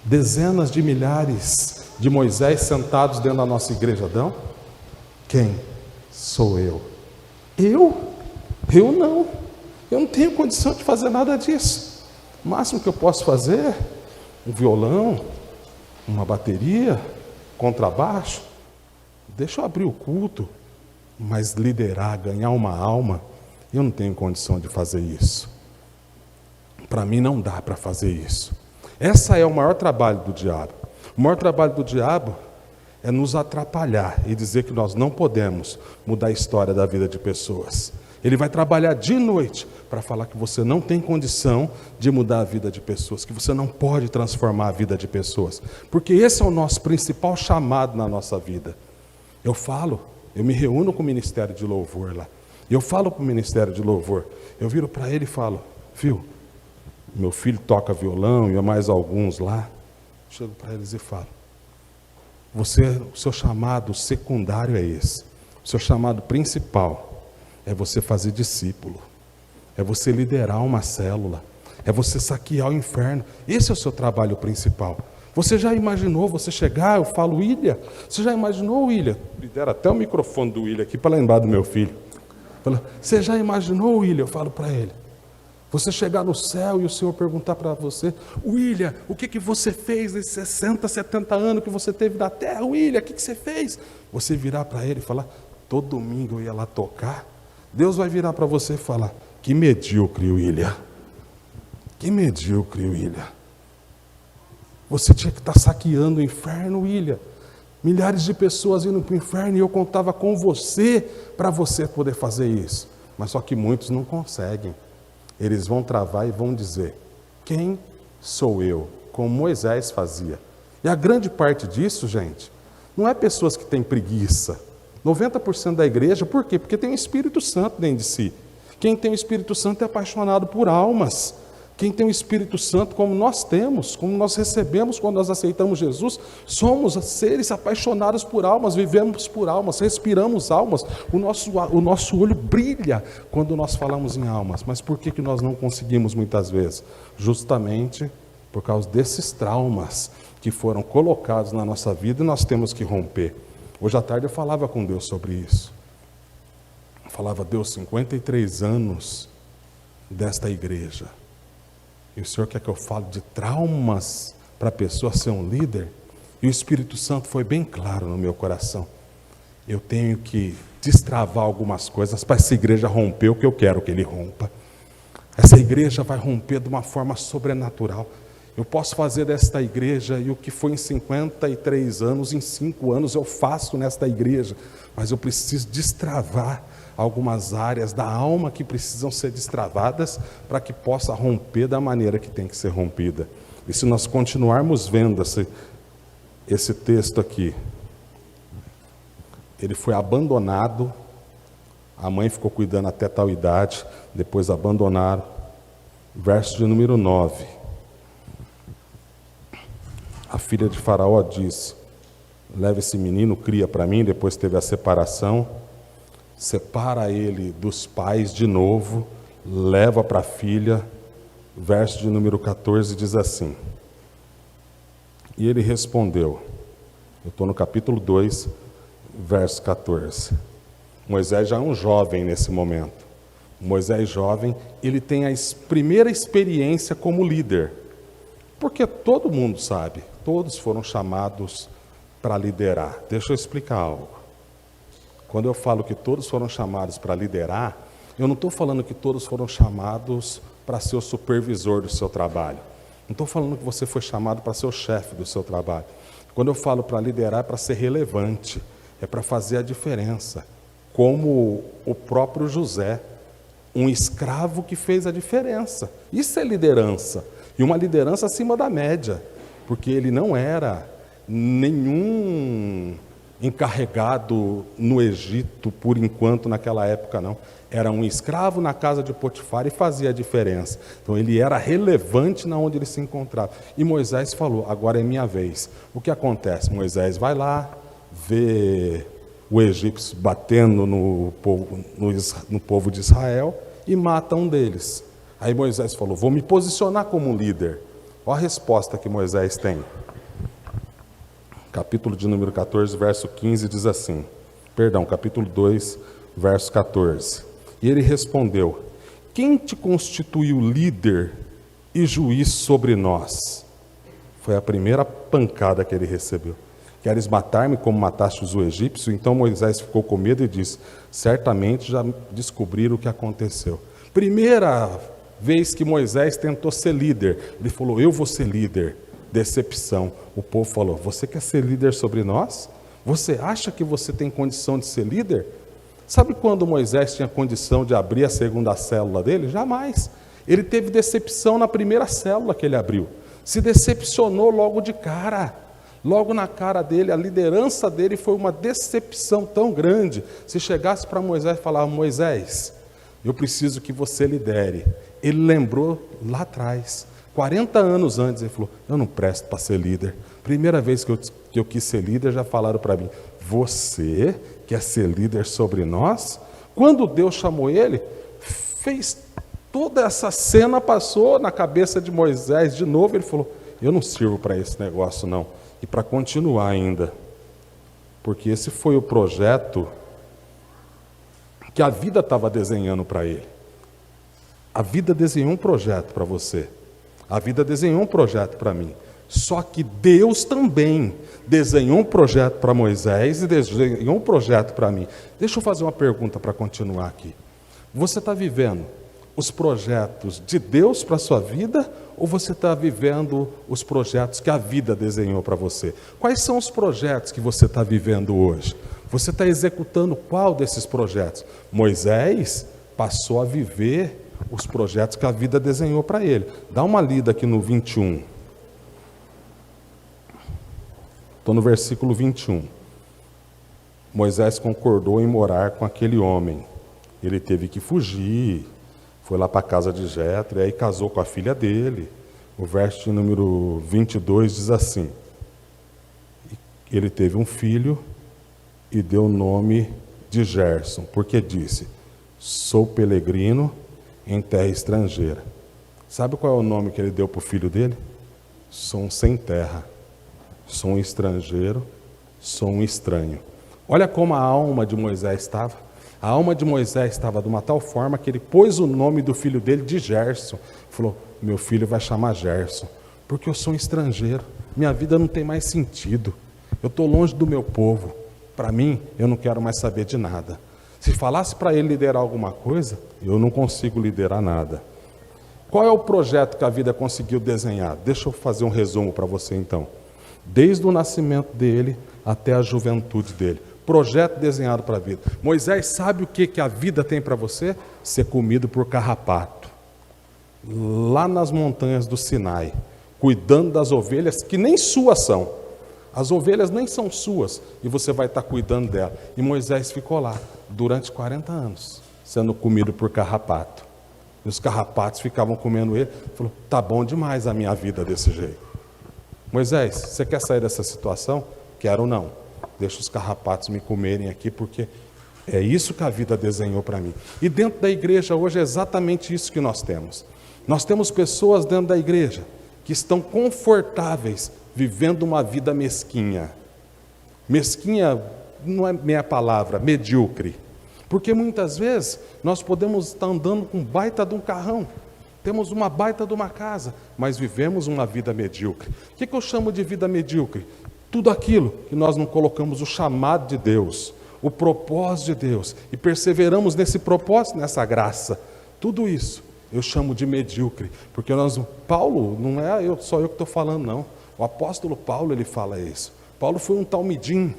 dezenas de milhares de Moisés sentados dentro da nossa igreja dão? Quem sou eu? Eu? Eu não. Eu não tenho condição de fazer nada disso. O máximo que eu posso fazer é um violão, uma bateria, contrabaixo. Deixa eu abrir o culto, mas liderar, ganhar uma alma, eu não tenho condição de fazer isso. Para mim não dá para fazer isso. Esse é o maior trabalho do diabo. O maior trabalho do diabo é nos atrapalhar e dizer que nós não podemos mudar a história da vida de pessoas. Ele vai trabalhar de noite para falar que você não tem condição de mudar a vida de pessoas, que você não pode transformar a vida de pessoas, porque esse é o nosso principal chamado na nossa vida. Eu me reúno com o Ministério de Louvor lá, eu falo para o Ministério de Louvor, eu viro para ele e falo: viu, meu filho toca violão e mais alguns lá. Chego para eles e falo: o seu chamado secundário é esse, o seu chamado principal é você fazer discípulo, é você liderar uma célula, é você saquear o inferno. Esse é o seu trabalho principal. Você já imaginou você chegar, eu falo: William, você já imaginou, William? Me deram até o microfone do William aqui para lembrar do meu filho. Você já imaginou, William? Eu falo para ele: você chegar no céu e o Senhor perguntar para você: William, o que você fez nesses 60, 70 anos que você teve na terra? William, o que você fez? Você virar para ele e falar: todo domingo eu ia lá tocar. Deus vai virar para você e falar: que medíocre, William. Que medíocre, William. Você tinha que estar saqueando o inferno, William. Milhares de pessoas indo para o inferno e eu contava com você para você poder fazer isso. Mas só que muitos não conseguem. Eles vão travar e vão dizer: quem sou eu? Como Moisés fazia. E a grande parte disso, gente, não é pessoas que têm preguiça. 90% da igreja, por quê? Porque tem o Espírito Santo dentro de si. Quem tem o Espírito Santo é apaixonado por almas. Quem tem o Espírito Santo, como nós temos, como nós recebemos quando nós aceitamos Jesus, somos seres apaixonados por almas, vivemos por almas, respiramos almas. O nosso olho brilha quando nós falamos em almas. Mas por que nós não conseguimos muitas vezes? Justamente por causa desses traumas que foram colocados na nossa vida e nós temos que romper. Hoje à tarde eu falava com Deus sobre isso. Eu falava: Deus, 53 anos desta igreja. E o Senhor quer que eu fale de traumas para a pessoa ser um líder? E o Espírito Santo foi bem claro no meu coração. Eu tenho que destravar algumas coisas para essa igreja romper o que eu quero que ele rompa. Essa igreja vai romper de uma forma sobrenatural. Eu posso fazer desta igreja, e o que foi em 53 anos, em 5 anos eu faço nesta igreja. Mas eu preciso destravar algumas áreas da alma que precisam ser destravadas para que possa romper da maneira que tem que ser rompida. E se nós continuarmos vendo esse texto aqui, ele foi abandonado, a mãe ficou cuidando até tal idade, depois abandonaram. Verso de número 9. A filha de Faraó disse: leva esse menino, cria para mim. Depois teve a separação, separa ele dos pais de novo, leva para a filha. Verso de número 14 diz assim: e ele respondeu, eu estou no capítulo 2, verso 14. Moisés já é um jovem nesse momento. Moisés jovem, ele tem a primeira experiência como líder. Porque todo mundo sabe, todos foram chamados para liderar. Deixa eu explicar algo. Quando eu falo que todos foram chamados para liderar, eu não estou falando que todos foram chamados para ser o supervisor do seu trabalho. Não estou falando que você foi chamado para ser o chefe do seu trabalho. Quando eu falo para liderar, é para ser relevante, é para fazer a diferença. Como o próprio José, um escravo que fez a diferença. Isso é liderança. E uma liderança acima da média, porque ele não era nenhum encarregado no Egito, por enquanto, naquela época não. Era um escravo na casa de Potifar e fazia a diferença. Então ele era relevante na onde ele se encontrava. E Moisés falou, agora é minha vez. O que acontece? Moisés vai lá, vê o egípcio batendo no povo de Israel e mata um deles. Aí Moisés falou, vou me posicionar como um líder. Olha a resposta que Moisés tem. Capítulo de número 14, verso 15, diz assim, capítulo 2, verso 14. E ele respondeu, quem te constituiu líder e juiz sobre nós? Foi a primeira pancada que ele recebeu. Queres matar-me como mataste os egípcios? Então Moisés ficou com medo e disse, certamente já descobriram o que aconteceu. Primeira vez que Moisés tentou ser líder, ele falou, eu vou ser líder. Decepção. O povo falou, você quer ser líder sobre nós? Você acha que você tem condição de ser líder? Sabe quando Moisés tinha condição de abrir a segunda célula dele? Jamais. Ele teve decepção na primeira célula que ele abriu. Se decepcionou logo de cara. Logo na cara dele, a liderança dele foi uma decepção tão grande. Se chegasse para Moisés e falar, Moisés, eu preciso que você lidere. Ele lembrou lá atrás, 40 anos antes, ele falou, eu não presto para ser líder. Primeira vez que eu quis ser líder, já falaram para mim, você quer ser líder sobre nós? Quando Deus chamou ele, fez toda essa cena, passou na cabeça de Moisés de novo, ele falou, eu não sirvo para esse negócio não. E para continuar ainda, porque esse foi o projeto que a vida estava desenhando para ele. A vida desenhou um projeto para você. A vida desenhou um projeto para mim. Só que Deus também desenhou um projeto para Moisés e desenhou um projeto para mim. Deixa eu fazer uma pergunta para continuar aqui. Você está vivendo os projetos de Deus para a sua vida ou você está vivendo os projetos que a vida desenhou para você? Quais são os projetos que você está vivendo hoje? Você está executando qual desses projetos? Moisés passou a viver os projetos que a vida desenhou para ele. Dá uma lida aqui no 21. Estou no versículo 21. Moisés concordou em morar com aquele homem. Ele teve que fugir, foi lá para a casa de Jetro, e aí casou com a filha dele. O verso de número 22 diz assim, ele teve um filho e deu o nome de Gerson, porque disse, sou peregrino em terra estrangeira. Sabe qual é o nome que ele deu para o filho dele? Sou um sem terra, sou um estrangeiro, sou um estranho. Olha como a alma de Moisés estava. A alma de Moisés estava de uma tal forma que ele pôs o nome do filho dele de Gerson. Falou, meu filho vai chamar Gerson, porque eu sou um estrangeiro, minha vida não tem mais sentido, eu estou longe do meu povo, para mim, eu não quero mais saber de nada. Se falasse para ele liderar alguma coisa, eu não consigo liderar nada. Qual é o projeto que a vida conseguiu desenhar? Deixa eu fazer um resumo para você então. Desde o nascimento dele até a juventude dele. Projeto desenhado para a vida. Moisés sabe o que a vida tem para você? Ser comido por carrapato. Lá nas montanhas do Sinai, cuidando das ovelhas que nem suas são. As ovelhas nem são suas e você vai estar cuidando dela. E Moisés ficou lá durante 40 anos, sendo comido por carrapato. E os carrapatos ficavam comendo ele. Falou, tá bom demais a minha vida desse jeito. Moisés, você quer sair dessa situação? Quero não. Deixa os carrapatos me comerem aqui, porque é isso que a vida desenhou para mim. E dentro da igreja hoje é exatamente isso que nós temos. Nós temos pessoas dentro da igreja que estão confortáveis vivendo uma vida mesquinha. Mesquinha não é minha palavra, medíocre. Porque muitas vezes nós podemos estar andando com baita de um carrão, temos uma baita de uma casa, mas vivemos uma vida medíocre. O que eu chamo de vida medíocre? Tudo aquilo que nós não colocamos o chamado de Deus, o propósito de Deus, e perseveramos nesse propósito, nessa graça. Tudo isso eu chamo de medíocre, porque Paulo, não é só eu que estou falando não, o apóstolo Paulo ele fala isso. Paulo foi um talmidim,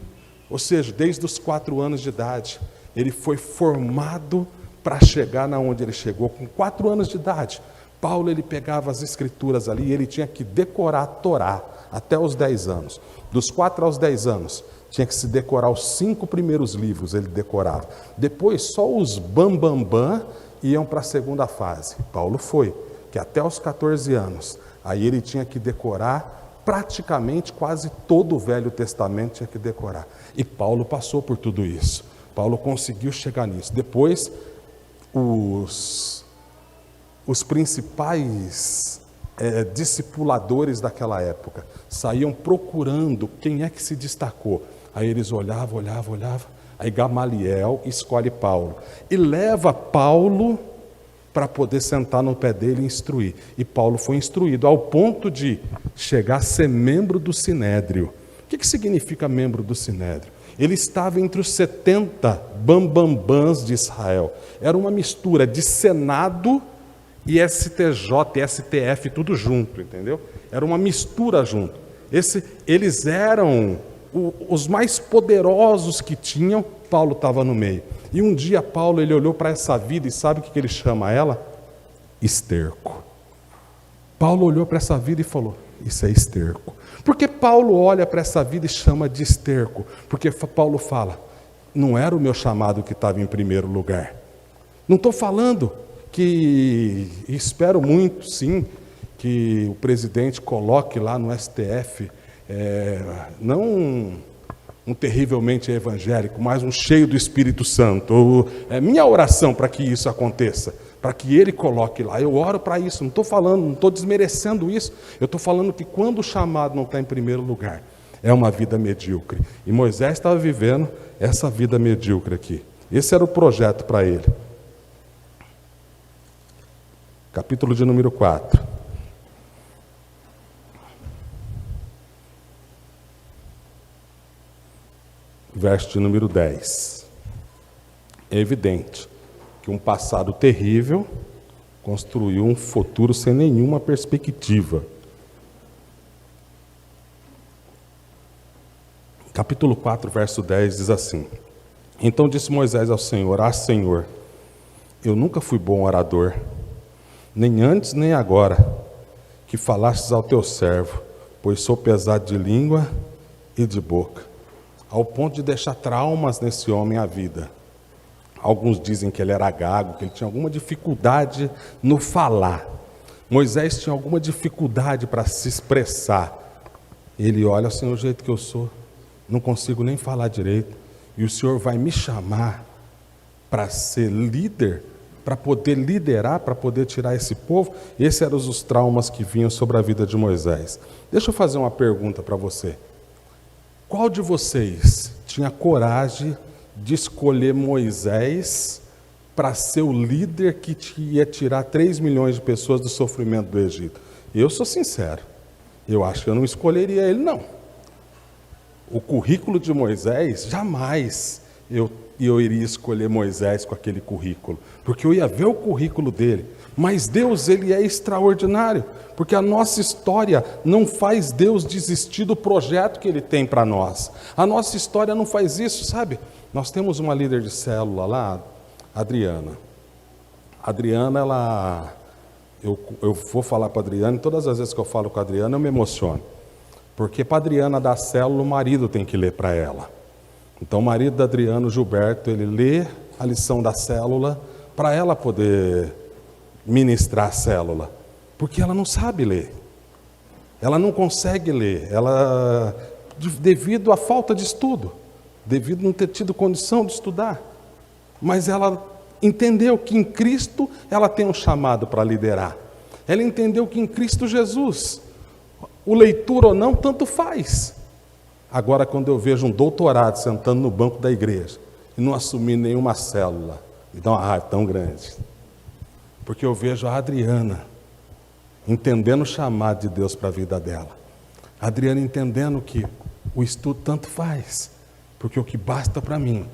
ou seja, desde os 4 anos de idade, ele foi formado para chegar na onde ele chegou. Com 4 anos de idade, Paulo ele pegava as escrituras ali, ele tinha que decorar a Torá. até os 10 anos. Dos 4 aos 10 anos, tinha que se decorar os 5 primeiros livros, ele decorava. Depois, só os bam iam para a segunda fase. Paulo foi, que até os 14 anos, aí ele tinha que decorar praticamente quase todo o Velho Testamento, tinha que decorar. E Paulo passou por tudo isso. Paulo conseguiu chegar nisso. Depois, os principais discipuladores daquela época saíam procurando quem é que se destacou. Aí eles olhavam, aí Gamaliel escolhe Paulo e leva Paulo para poder sentar no pé dele e instruir. E Paulo foi instruído ao ponto de chegar a ser membro do Sinédrio. O que significa membro do Sinédrio? Ele estava entre os 70 bambambãs de Israel. Era uma mistura de Senado e STJ, STF, tudo junto, entendeu? Era uma mistura junto. Eles eram os mais poderosos que tinham, Paulo estava no meio. E um dia Paulo, ele olhou para essa vida e sabe o que ele chama ela? Esterco. Paulo olhou para essa vida e falou, isso é esterco. Por que Paulo olha para essa vida e chama de esterco? Porque Paulo fala, não era o meu chamado que estava em primeiro lugar. Não estou falando que, espero muito sim, que o presidente coloque lá no STF, não um terrivelmente evangélico, mas um cheio do Espírito Santo. É minha oração para que isso aconteça, para que ele coloque lá. Eu oro para isso, não estou falando, não estou desmerecendo isso. Eu estou falando que quando o chamado não está em primeiro lugar, é uma vida medíocre. E Moisés estava vivendo essa vida medíocre aqui. Esse era o projeto para ele. Capítulo de número 4. Verso de número 10. É evidente que um passado terrível construiu um futuro sem nenhuma perspectiva. Capítulo 4, verso 10 diz assim: Então disse Moisés ao Senhor: Ah, Senhor, eu nunca fui bom orador, nem antes nem agora, que falastes ao teu servo, pois sou pesado de língua e de boca, ao ponto de deixar traumas nesse homem à vida. Alguns dizem que ele era gago, que ele tinha alguma dificuldade no falar. Moisés tinha alguma dificuldade para se expressar. Ele olha assim, o jeito que eu sou, não consigo nem falar direito, e o Senhor vai me chamar para ser líder, para poder liderar, para poder tirar esse povo. Esses eram os traumas que vinham sobre a vida de Moisés. Deixa eu fazer uma pergunta para você. Qual de vocês tinha coragem de escolher Moisés para ser o líder que ia tirar 3 milhões de pessoas do sofrimento do Egito? Eu sou sincero, eu acho que eu não escolheria ele, não. O currículo de Moisés, jamais eu iria escolher Moisés com aquele currículo, porque eu ia ver o currículo dele. Mas Deus, ele é extraordinário, porque a nossa história não faz Deus desistir do projeto que ele tem para nós. A nossa história não faz isso, sabe? Nós temos uma líder de célula lá, Adriana. Adriana, eu vou falar para a Adriana, e todas as vezes que eu falo com a Adriana eu me emociono, porque para a Adriana da célula o marido tem que ler para ela. Então o marido da Adriana, o Gilberto, ele lê a lição da célula para ela poder ministrar a célula, porque ela não sabe ler, ela não consegue ler, devido à falta de estudo, devido a não ter tido condição de estudar, mas ela entendeu que em Cristo ela tem um chamado para liderar, ela entendeu que em Cristo Jesus, o leitura ou não, tanto faz. Agora, quando eu vejo um doutorado sentando no banco da igreja e não assumir nenhuma célula, me dá uma raiva tão grande. Porque eu vejo a Adriana entendendo o chamado de Deus para a vida dela. A Adriana entendendo que o estudo tanto faz, porque o que basta para mim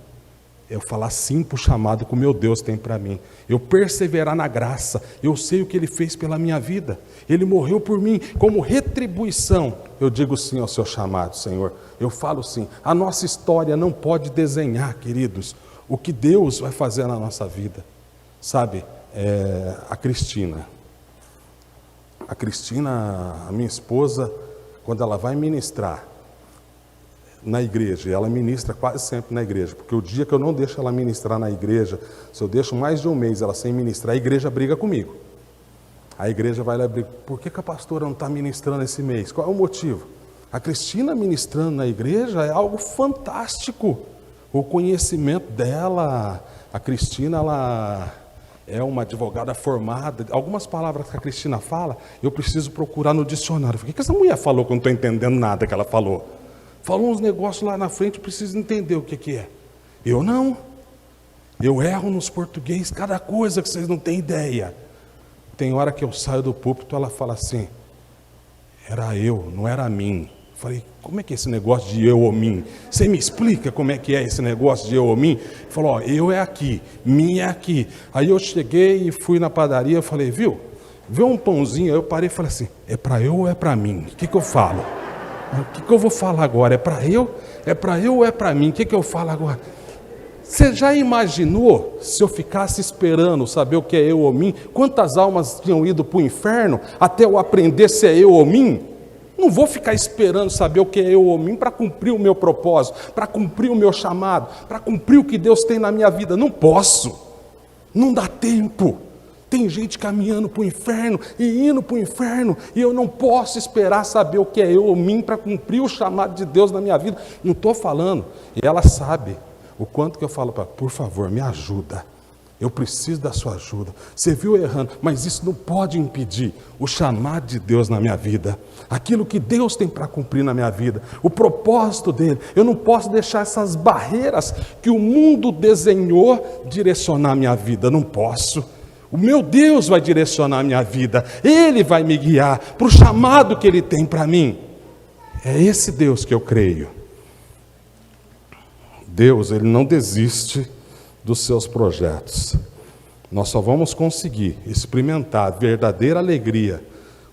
é eu falar sim para o chamado que o meu Deus tem para mim. Eu perseverar na graça. Eu sei o que Ele fez pela minha vida. Ele morreu por mim como retribuição. Eu digo sim ao seu chamado, Senhor. Eu falo sim. A nossa história não pode desenhar, queridos, o que Deus vai fazer na nossa vida. Sabe, a Cristina, a minha esposa, quando ela vai ministrar na igreja, e ela ministra quase sempre na igreja, porque o dia que eu não deixo ela ministrar na igreja, se eu deixo mais de um mês ela sem ministrar, a igreja briga comigo. A igreja vai lá e briga: por que a pastora não está ministrando esse mês? Qual é o motivo? A Cristina ministrando na igreja é algo fantástico. O conhecimento dela, a Cristina, ela é uma advogada formada. Algumas palavras que a Cristina fala, eu preciso procurar no dicionário. O que essa mulher falou que eu não estou entendendo nada que ela falou? Falou uns negócios lá na frente, eu preciso entender o que é. Eu não. Eu erro nos português, cada coisa que vocês não têm ideia. Tem hora que eu saio do púlpito, ela fala assim: era eu, não era mim. Falei: como é que é esse negócio de eu ou mim? Você me explica como é que é esse negócio de eu ou mim? Falou: ó, eu é aqui, mim é aqui. Aí eu cheguei e fui na padaria, falei: viu, vê um pãozinho. Aí eu parei e falei assim: é para eu ou é para mim? O que eu falo? O que eu vou falar agora? É para eu? É para eu ou é para mim? O que eu falo agora? Você já imaginou se eu ficasse esperando saber o que é eu ou mim? Quantas almas tinham ido para o inferno até eu aprender se é eu ou mim? Não vou ficar esperando saber o que é eu ou mim para cumprir o meu propósito, para cumprir o meu chamado, para cumprir o que Deus tem na minha vida. Não posso, não dá tempo. Tem gente caminhando para o inferno e indo para o inferno, e eu não posso esperar saber o que é eu ou mim para cumprir o chamado de Deus na minha vida. Não estou falando, e ela sabe o quanto que eu falo para ela: por favor, me ajuda, eu preciso da sua ajuda. Você viu errando, mas isso não pode impedir o chamado de Deus na minha vida, aquilo que Deus tem para cumprir na minha vida, o propósito dele. Eu não posso deixar essas barreiras que o mundo desenhou direcionar a minha vida, não posso. O meu Deus vai direcionar a minha vida, Ele vai me guiar para o chamado que Ele tem para mim. É esse Deus que eu creio. Deus, Ele não desiste dos seus projetos. Nós só vamos conseguir experimentar a verdadeira alegria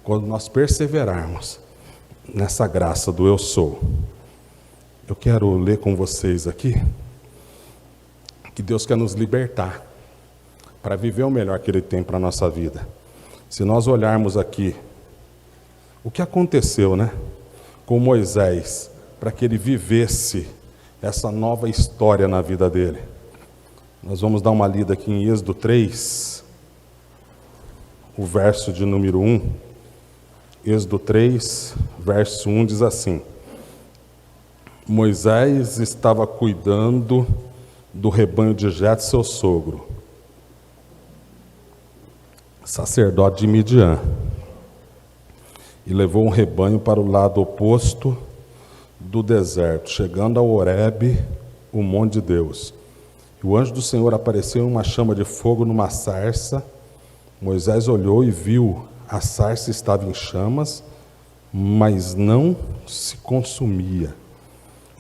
quando nós perseverarmos nessa graça do eu sou. Eu quero ler com vocês aqui que Deus quer nos libertar para viver o melhor que Ele tem para a nossa vida. Se nós olharmos aqui o que aconteceu, com Moisés, para que ele vivesse essa nova história na vida dele. Nós vamos dar uma lida aqui em Êxodo 3, o verso de número 1. Êxodo 3, verso 1 diz assim: Moisés estava cuidando do rebanho de Jetro, seu sogro, sacerdote de Midian, e levou um rebanho para o lado oposto do deserto, chegando ao Horebe, o monte de Deus. E o anjo do Senhor apareceu em uma chama de fogo numa sarça. Moisés olhou e viu, a sarça estava em chamas, mas não se consumia.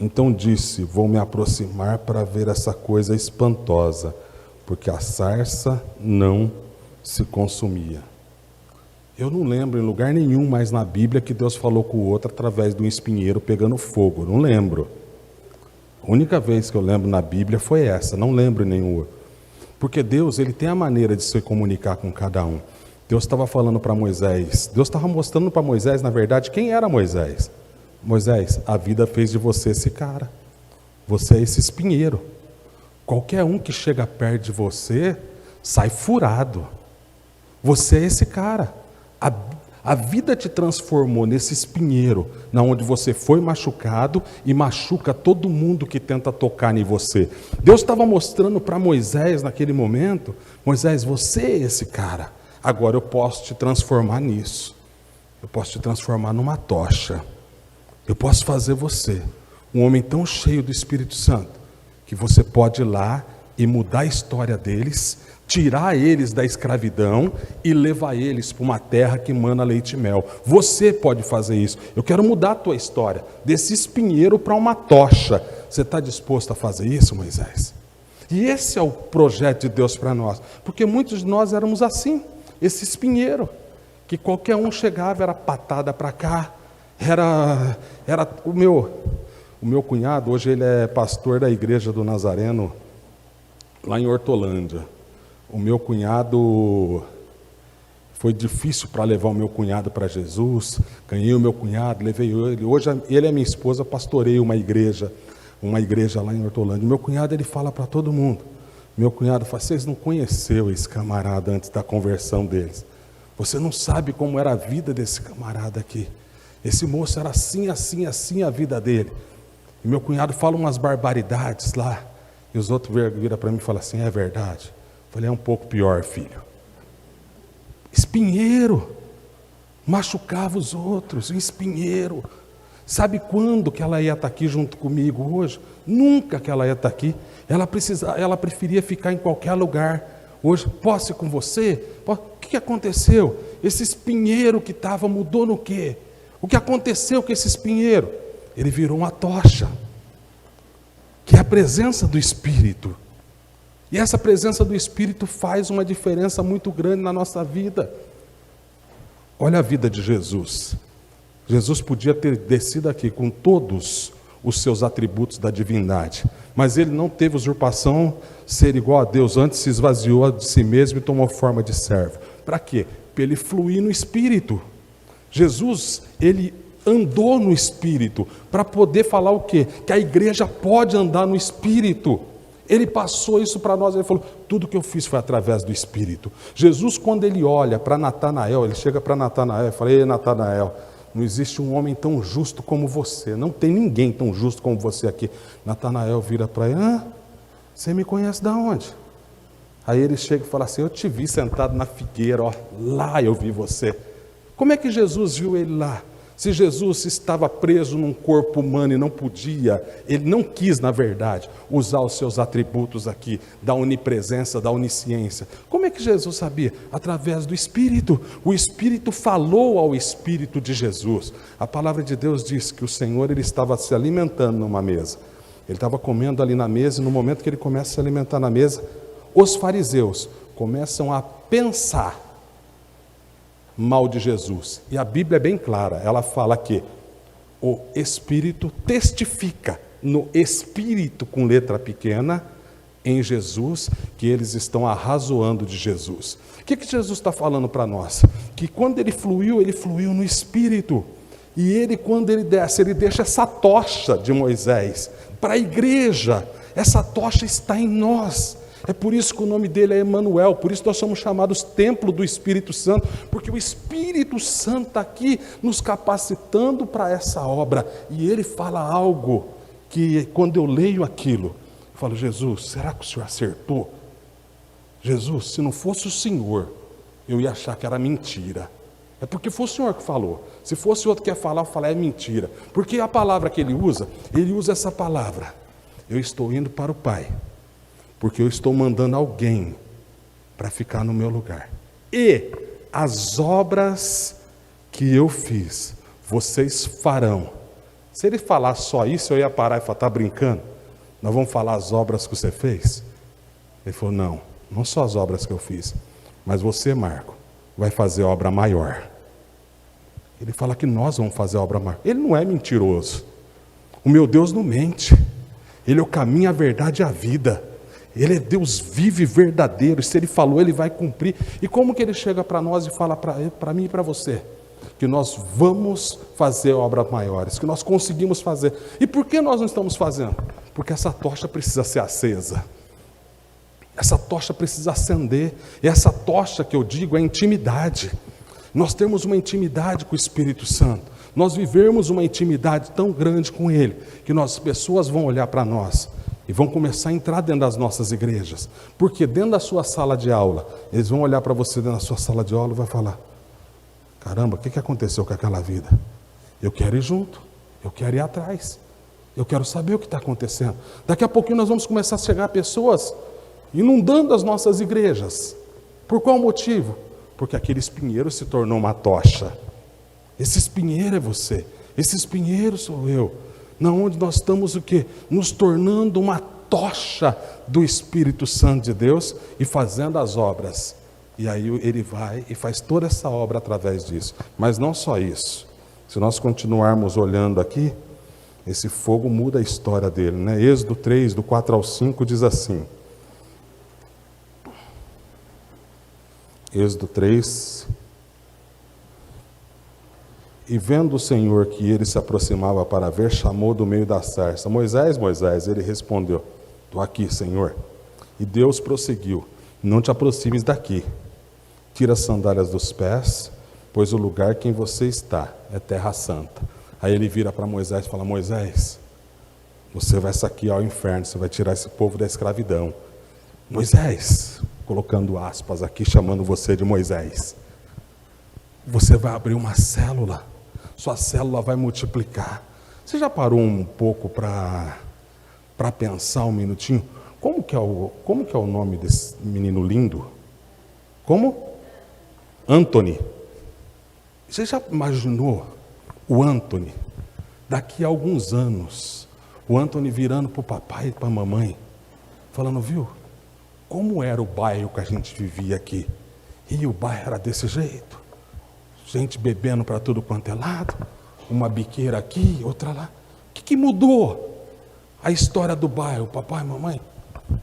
Então disse: vou me aproximar para ver essa coisa espantosa, porque a sarça não se consumia. Eu não lembro em lugar nenhum mais na Bíblia que Deus falou com o outro através de um espinheiro pegando fogo. Não lembro. A única vez que eu lembro na Bíblia foi essa. Não lembro nenhuma. Porque Deus, Ele tem a maneira de se comunicar com cada um. Deus estava falando para Moisés. Deus estava mostrando para Moisés, na verdade, quem era Moisés. Moisés, a vida fez de você esse cara. Você é esse espinheiro. Qualquer um que chega perto de você sai furado. Você é esse cara. A vida te transformou nesse espinheiro, na onde você foi machucado e machuca todo mundo que tenta tocar em você. Deus estava mostrando para Moisés naquele momento: Moisés, você é esse cara. Agora eu posso te transformar nisso. Eu posso te transformar numa tocha. Eu posso fazer você um homem tão cheio do Espírito Santo que você pode ir lá e mudar a história deles, tirar eles da escravidão e levar eles para uma terra que mana leite e mel. Você pode fazer isso. Eu quero mudar a tua história, desse espinheiro para uma tocha. Você está disposto a fazer isso, Moisés? E esse é o projeto de Deus para nós, porque muitos de nós éramos assim, esse espinheiro, que qualquer um chegava, era patada para cá, era o meu cunhado, hoje ele é pastor da igreja do Nazareno, lá em Hortolândia. O meu cunhado Foi difícil para levar o meu cunhado para Jesus. Ganhei o meu cunhado, levei ele. Hoje ele e a minha esposa pastoreiam uma igreja lá em Hortolândia. Meu cunhado, ele fala para todo mundo. Meu cunhado fala: vocês não conheceram esse camarada antes da conversão deles. Você não sabe como era a vida desse camarada aqui. Esse moço era assim, assim, assim a vida dele. E meu cunhado fala umas barbaridades lá. E os outros viram para mim e falam assim: é verdade? Eu falei: é um pouco pior, filho. Espinheiro. Machucava os outros, espinheiro. Sabe quando que ela ia estar aqui junto comigo hoje? Nunca que ela ia estar aqui. Ela preferia ficar em qualquer lugar. Hoje, posso ir com você? O que aconteceu? Esse espinheiro que estava mudou no quê? O que aconteceu com esse espinheiro? Ele virou uma tocha, que é a presença do Espírito. E essa presença do Espírito faz uma diferença muito grande na nossa vida. Olha a vida de Jesus. Jesus podia ter descido aqui com todos os seus atributos da divindade, mas ele não teve usurpação, ser igual a Deus. Antes se esvaziou de si mesmo e tomou forma de servo. Para quê? Para ele fluir no Espírito. Jesus, ele andou no Espírito, para poder falar o quê? Que a igreja pode andar no Espírito. Ele passou isso para nós, ele falou: tudo que eu fiz foi através do Espírito. Jesus, quando ele olha para Natanael, ele chega para Natanael e fala: ei, Natanael, não existe um homem tão justo como você, não tem ninguém tão justo como você aqui. Natanael vira para ele: você me conhece de onde? Aí ele chega e fala assim: eu te vi sentado na figueira, lá eu vi você. Como é que Jesus viu ele lá? Se Jesus estava preso num corpo humano e não podia, ele não quis, na verdade, usar os seus atributos aqui, da onipresença, da onisciência. Como é que Jesus sabia? Através do Espírito. O Espírito falou ao Espírito de Jesus. A palavra de Deus diz que o Senhor, ele estava se alimentando numa mesa. Ele estava comendo ali na mesa, e no momento que ele começa a se alimentar na mesa, os fariseus começam a pensar mal de Jesus. E a Bíblia é bem clara, ela fala que o Espírito testifica no Espírito com letra pequena em Jesus, que eles estão arrazoando de Jesus. O que Jesus está falando para nós? Que quando ele fluiu no Espírito. E ele, quando ele desce, ele deixa essa tocha de Moisés para a igreja. Essa tocha está em nós. É por isso que o nome dele é Emanuel, por isso nós somos chamados templo do Espírito Santo, porque o Espírito Santo está aqui nos capacitando para essa obra. E ele fala algo que, quando eu leio aquilo, eu falo: Jesus, será que o Senhor acertou? Jesus, se não fosse o Senhor, eu ia achar que era mentira. É porque foi o Senhor que falou. Se fosse outro que ia falar, eu falar: é mentira. Porque a palavra que ele usa essa palavra: eu estou indo para o Pai, porque eu estou mandando alguém para ficar no meu lugar. E as obras que eu fiz, vocês farão. Se ele falar só isso, eu ia parar e falar: está brincando? Nós vamos falar as obras que você fez? Ele falou: não só as obras que eu fiz, mas você, Marco, vai fazer obra maior. Ele fala que nós vamos fazer obra maior. Ele não é mentiroso. O meu Deus não mente. Ele é o caminho, a verdade e a vida. Ele é Deus vivo e verdadeiro, e se ele falou, ele vai cumprir. E como que ele chega para nós e fala para mim e para você? Que nós vamos fazer obras maiores, que nós conseguimos fazer. E por que nós não estamos fazendo? Porque essa tocha precisa ser acesa. Essa tocha precisa acender. E essa tocha que eu digo é intimidade. Nós temos uma intimidade com o Espírito Santo. Nós vivemos uma intimidade tão grande com Ele, que as pessoas vão olhar para nós e vão começar a entrar dentro das nossas igrejas. Porque dentro da sua sala de aula, eles vão olhar para você dentro da sua sala de aula e vai falar: caramba, o que aconteceu com aquela vida? Eu quero ir junto, eu quero ir atrás, eu quero saber o que está acontecendo. Daqui a pouquinho nós vamos começar a chegar pessoas inundando as nossas igrejas. Por qual motivo? Porque aquele espinheiro se tornou uma tocha. Esse espinheiro é você, esse espinheiro sou eu. Na onde nós estamos o quê? Nos tornando uma tocha do Espírito Santo de Deus e fazendo as obras. E aí ele vai e faz toda essa obra através disso. Mas não só isso. Se nós continuarmos olhando aqui, esse fogo muda a história dele, né? Êxodo 3, do 4 ao 5, diz assim. Êxodo 3, E vendo o Senhor que ele se aproximava para ver, chamou do meio da sarça: Moisés, Moisés. Ele respondeu: estou aqui, Senhor. E Deus prosseguiu: não te aproximes daqui, tira as sandálias dos pés, pois o lugar que em você está é terra santa. Aí ele vira para Moisés e fala: Moisés, você vai saquear o inferno, você vai tirar esse povo da escravidão. Moisés, colocando aspas aqui, chamando você de Moisés, você vai abrir uma célula, sua célula vai multiplicar. Você já parou um pouco para pensar um minutinho? Como que é o nome desse menino lindo? Como? Anthony. Você já imaginou o Anthony, daqui a alguns anos, o Anthony virando para o papai e para a mamãe, falando: viu, como era o bairro que a gente vivia aqui? E o bairro era desse jeito, gente bebendo para tudo quanto é lado, uma biqueira aqui, outra lá. O que mudou? A história do bairro, papai e mamãe.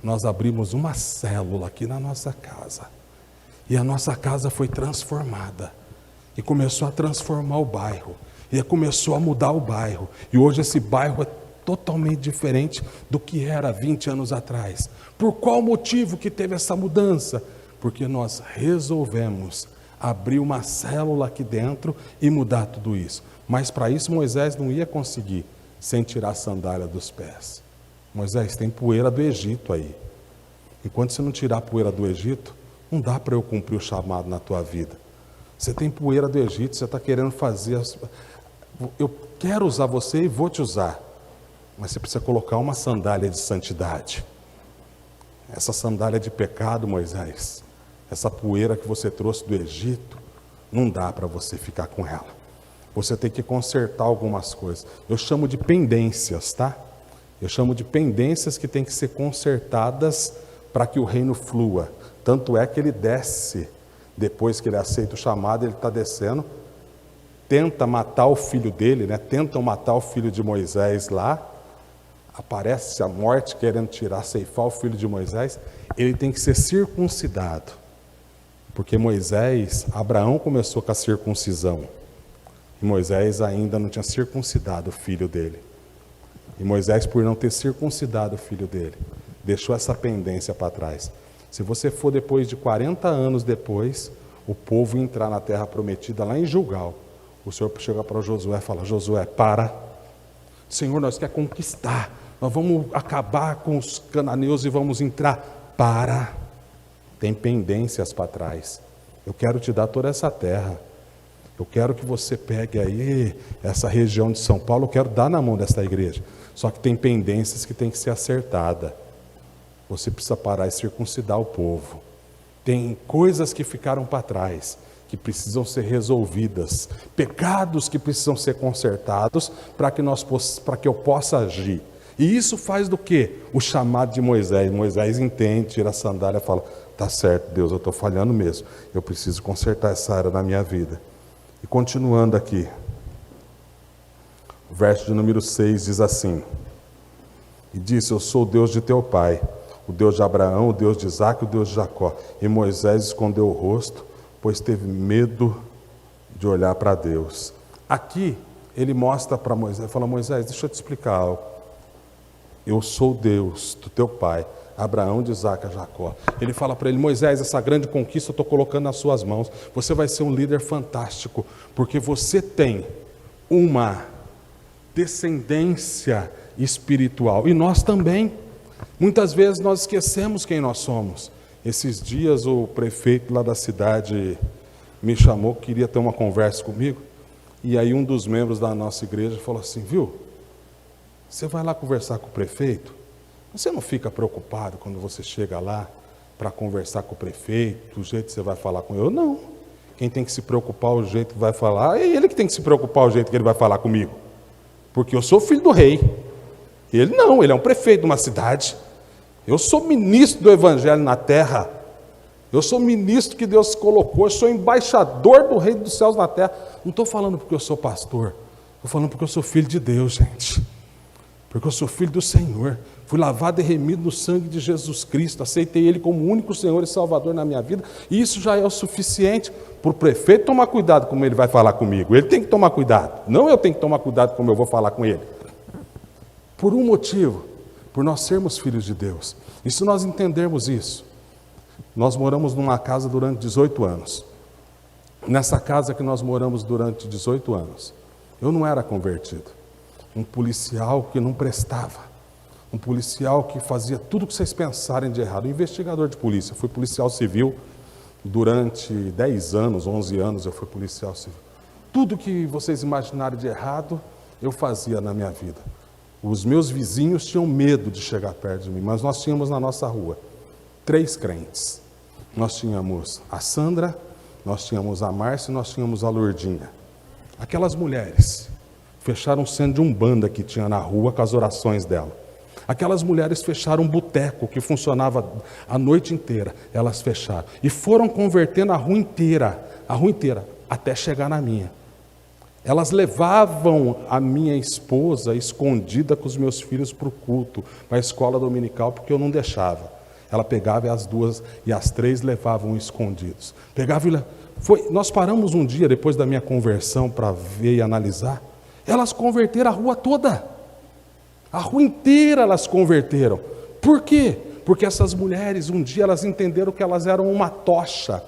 Nós abrimos uma célula aqui na nossa casa, e a nossa casa foi transformada, e começou a transformar o bairro, e começou a mudar o bairro, e hoje esse bairro é totalmente diferente do que era 20 anos atrás. Por qual motivo que teve essa mudança? Porque nós resolvemos abrir uma célula aqui dentro e mudar tudo isso. Mas para isso Moisés não ia conseguir sem tirar a sandália dos pés. Moisés, tem poeira do Egito aí. Enquanto você não tirar a poeira do Egito, não dá para eu cumprir o chamado na tua vida. Você tem poeira do Egito, você está querendo fazer... Eu quero usar você e vou te usar. Mas você precisa colocar uma sandália de santidade. Essa sandália de pecado, Moisés, essa poeira que você trouxe do Egito, não dá para você ficar com ela. Você tem que consertar algumas coisas. Eu chamo de pendências, tá? Eu chamo de pendências que tem que ser consertadas para que o reino flua. Tanto é que ele desce, depois que ele aceita o chamado, ele está descendo, tenta matar o filho dele, né? Tentam matar o filho de Moisés lá, aparece a morte querendo ceifar o filho de Moisés. Ele tem que ser circuncidado, porque Abraão começou com a circuncisão, e Moisés ainda não tinha circuncidado o filho dele. E Moisés, por não ter circuncidado o filho dele, deixou essa pendência para trás. Se você for depois de 40 anos depois, o povo entrar na terra prometida lá em Gilgal, o Senhor chega para Josué e fala: Josué, para. Senhor, nós queremos conquistar, nós vamos acabar com os cananeus e vamos entrar. Para. Tem pendências para trás. Eu quero te dar toda essa terra. Eu quero que você pegue aí essa região de São Paulo, eu quero dar na mão dessa igreja. Só que tem pendências que tem que ser acertada. Você precisa parar e circuncidar o povo. Tem coisas que ficaram para trás, que precisam ser resolvidas, pecados que precisam ser consertados para que eu possa agir. E isso faz do quê? O chamado de Moisés. Moisés entende, tira a sandália e fala: tá certo, Deus, eu estou falhando mesmo, eu preciso consertar essa área na minha vida. E continuando aqui, o verso de número 6 diz assim: e disse: eu sou o Deus de teu pai, o Deus de Abraão, o Deus de Isaque, o Deus de Jacó. E Moisés escondeu o rosto, pois teve medo de olhar para Deus. Aqui ele mostra para Moisés, fala: Moisés, deixa eu te explicar algo. Eu sou Deus do teu pai, Abraão, de Isaque, Jacó. Ele fala para ele: Moisés, essa grande conquista eu estou colocando nas suas mãos. Você vai ser um líder fantástico, porque você tem uma descendência espiritual. E nós também. Muitas vezes nós esquecemos quem nós somos. Esses dias o prefeito lá da cidade me chamou, queria ter uma conversa comigo. E aí um dos membros da nossa igreja falou assim: viu, você vai lá conversar com o prefeito? Você não fica preocupado quando você chega lá para conversar com o prefeito, do jeito que você vai falar com ele? Não. Quem tem que se preocupar o jeito que vai falar, é ele que tem que se preocupar o jeito que ele vai falar comigo. Porque eu sou filho do rei. Ele não, ele é um prefeito de uma cidade. Eu sou ministro do evangelho na terra. Eu sou ministro que Deus colocou. Eu sou embaixador do reino dos céus na terra. Não estou falando porque eu sou pastor. Estou falando porque eu sou filho de Deus, gente. porque eu sou filho do Senhor, fui lavado e remido no sangue de Jesus Cristo, aceitei Ele como único Senhor e Salvador na minha vida, e isso já é o suficiente para o prefeito tomar cuidado como ele vai falar comigo. Ele tem que tomar cuidado, não eu tenho que tomar cuidado como eu vou falar com ele. Por um motivo, por nós sermos filhos de Deus. E se nós entendermos isso, nós moramos numa casa durante 18 anos. Nessa casa que nós moramos durante 18 anos, eu não era convertido. Um policial que não prestava. Um policial que fazia tudo o que vocês pensarem de errado. Um investigador de polícia. Eu fui policial civil durante 10 anos, 11 anos eu fui policial civil. Tudo que vocês imaginarem de errado, eu fazia na minha vida. Os meus vizinhos tinham medo de chegar perto de mim, mas nós tínhamos na nossa rua 3 crentes. Nós tínhamos a Sandra, nós tínhamos a Márcia e nós tínhamos a Lourdinha. Aquelas mulheres fecharam o centro de umbanda que tinha na rua com as orações dela. Aquelas mulheres fecharam um boteco que funcionava a noite inteira. Elas fecharam. E foram convertendo a rua inteira, até chegar na minha. Elas levavam a minha esposa escondida com os meus filhos para o culto, para a escola dominical, porque eu não deixava. Ela pegava e as 2 e as 3 levavam escondidos. Nós paramos um dia, depois da minha conversão, para ver e analisar. Elas converteram a rua toda. A rua inteira elas converteram. Por quê? Porque essas mulheres, um dia elas entenderam que elas eram uma tocha,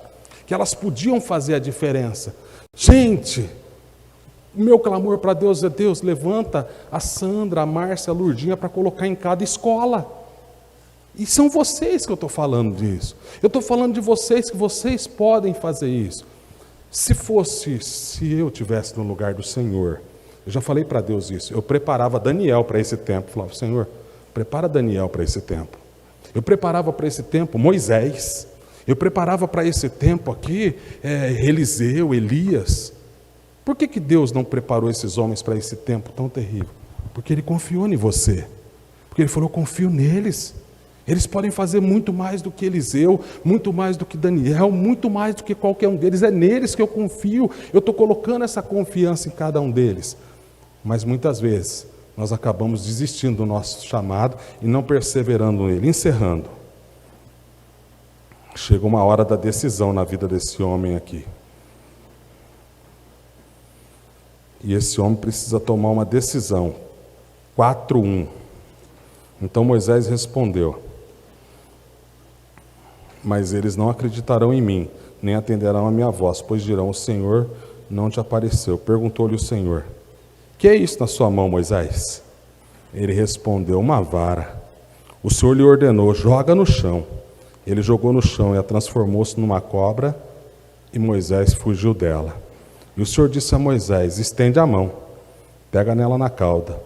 que elas podiam fazer a diferença. Gente, o meu clamor para Deus é: Deus, levanta a Sandra, a Márcia, a Lourdinha para colocar em cada escola. E são vocês que eu estou falando disso. Eu estou falando de vocês, que vocês podem fazer isso. Se eu tivesse no lugar do Senhor, eu já falei para Deus isso, eu preparava Daniel para esse tempo. Falava: Senhor, prepara Daniel para esse tempo. Eu preparava para esse tempo Moisés. Eu preparava para esse tempo aqui Eliseu, Elias. Por que Deus não preparou esses homens para esse tempo tão terrível? Porque Ele confiou em você. Porque Ele falou: eu confio neles. Eles podem fazer muito mais do que Eliseu, muito mais do que Daniel, muito mais do que qualquer um deles. É neles que eu confio. Eu estou colocando essa confiança em cada um deles. Mas muitas vezes nós acabamos desistindo do nosso chamado e não perseverando nele. Encerrando. Chega uma hora da decisão na vida desse homem aqui. E esse homem precisa tomar uma decisão. 4:1. Então Moisés respondeu: mas eles não acreditarão em mim, nem atenderão a minha voz, pois dirão: o Senhor não te apareceu. Perguntou-lhe o Senhor: que é isso na sua mão, Moisés? Ele respondeu: uma vara. O Senhor lhe ordenou: joga no chão. Ele jogou no chão e a transformou-se numa cobra, e Moisés fugiu dela. E o Senhor disse a Moisés: estende a mão, pega nela na cauda.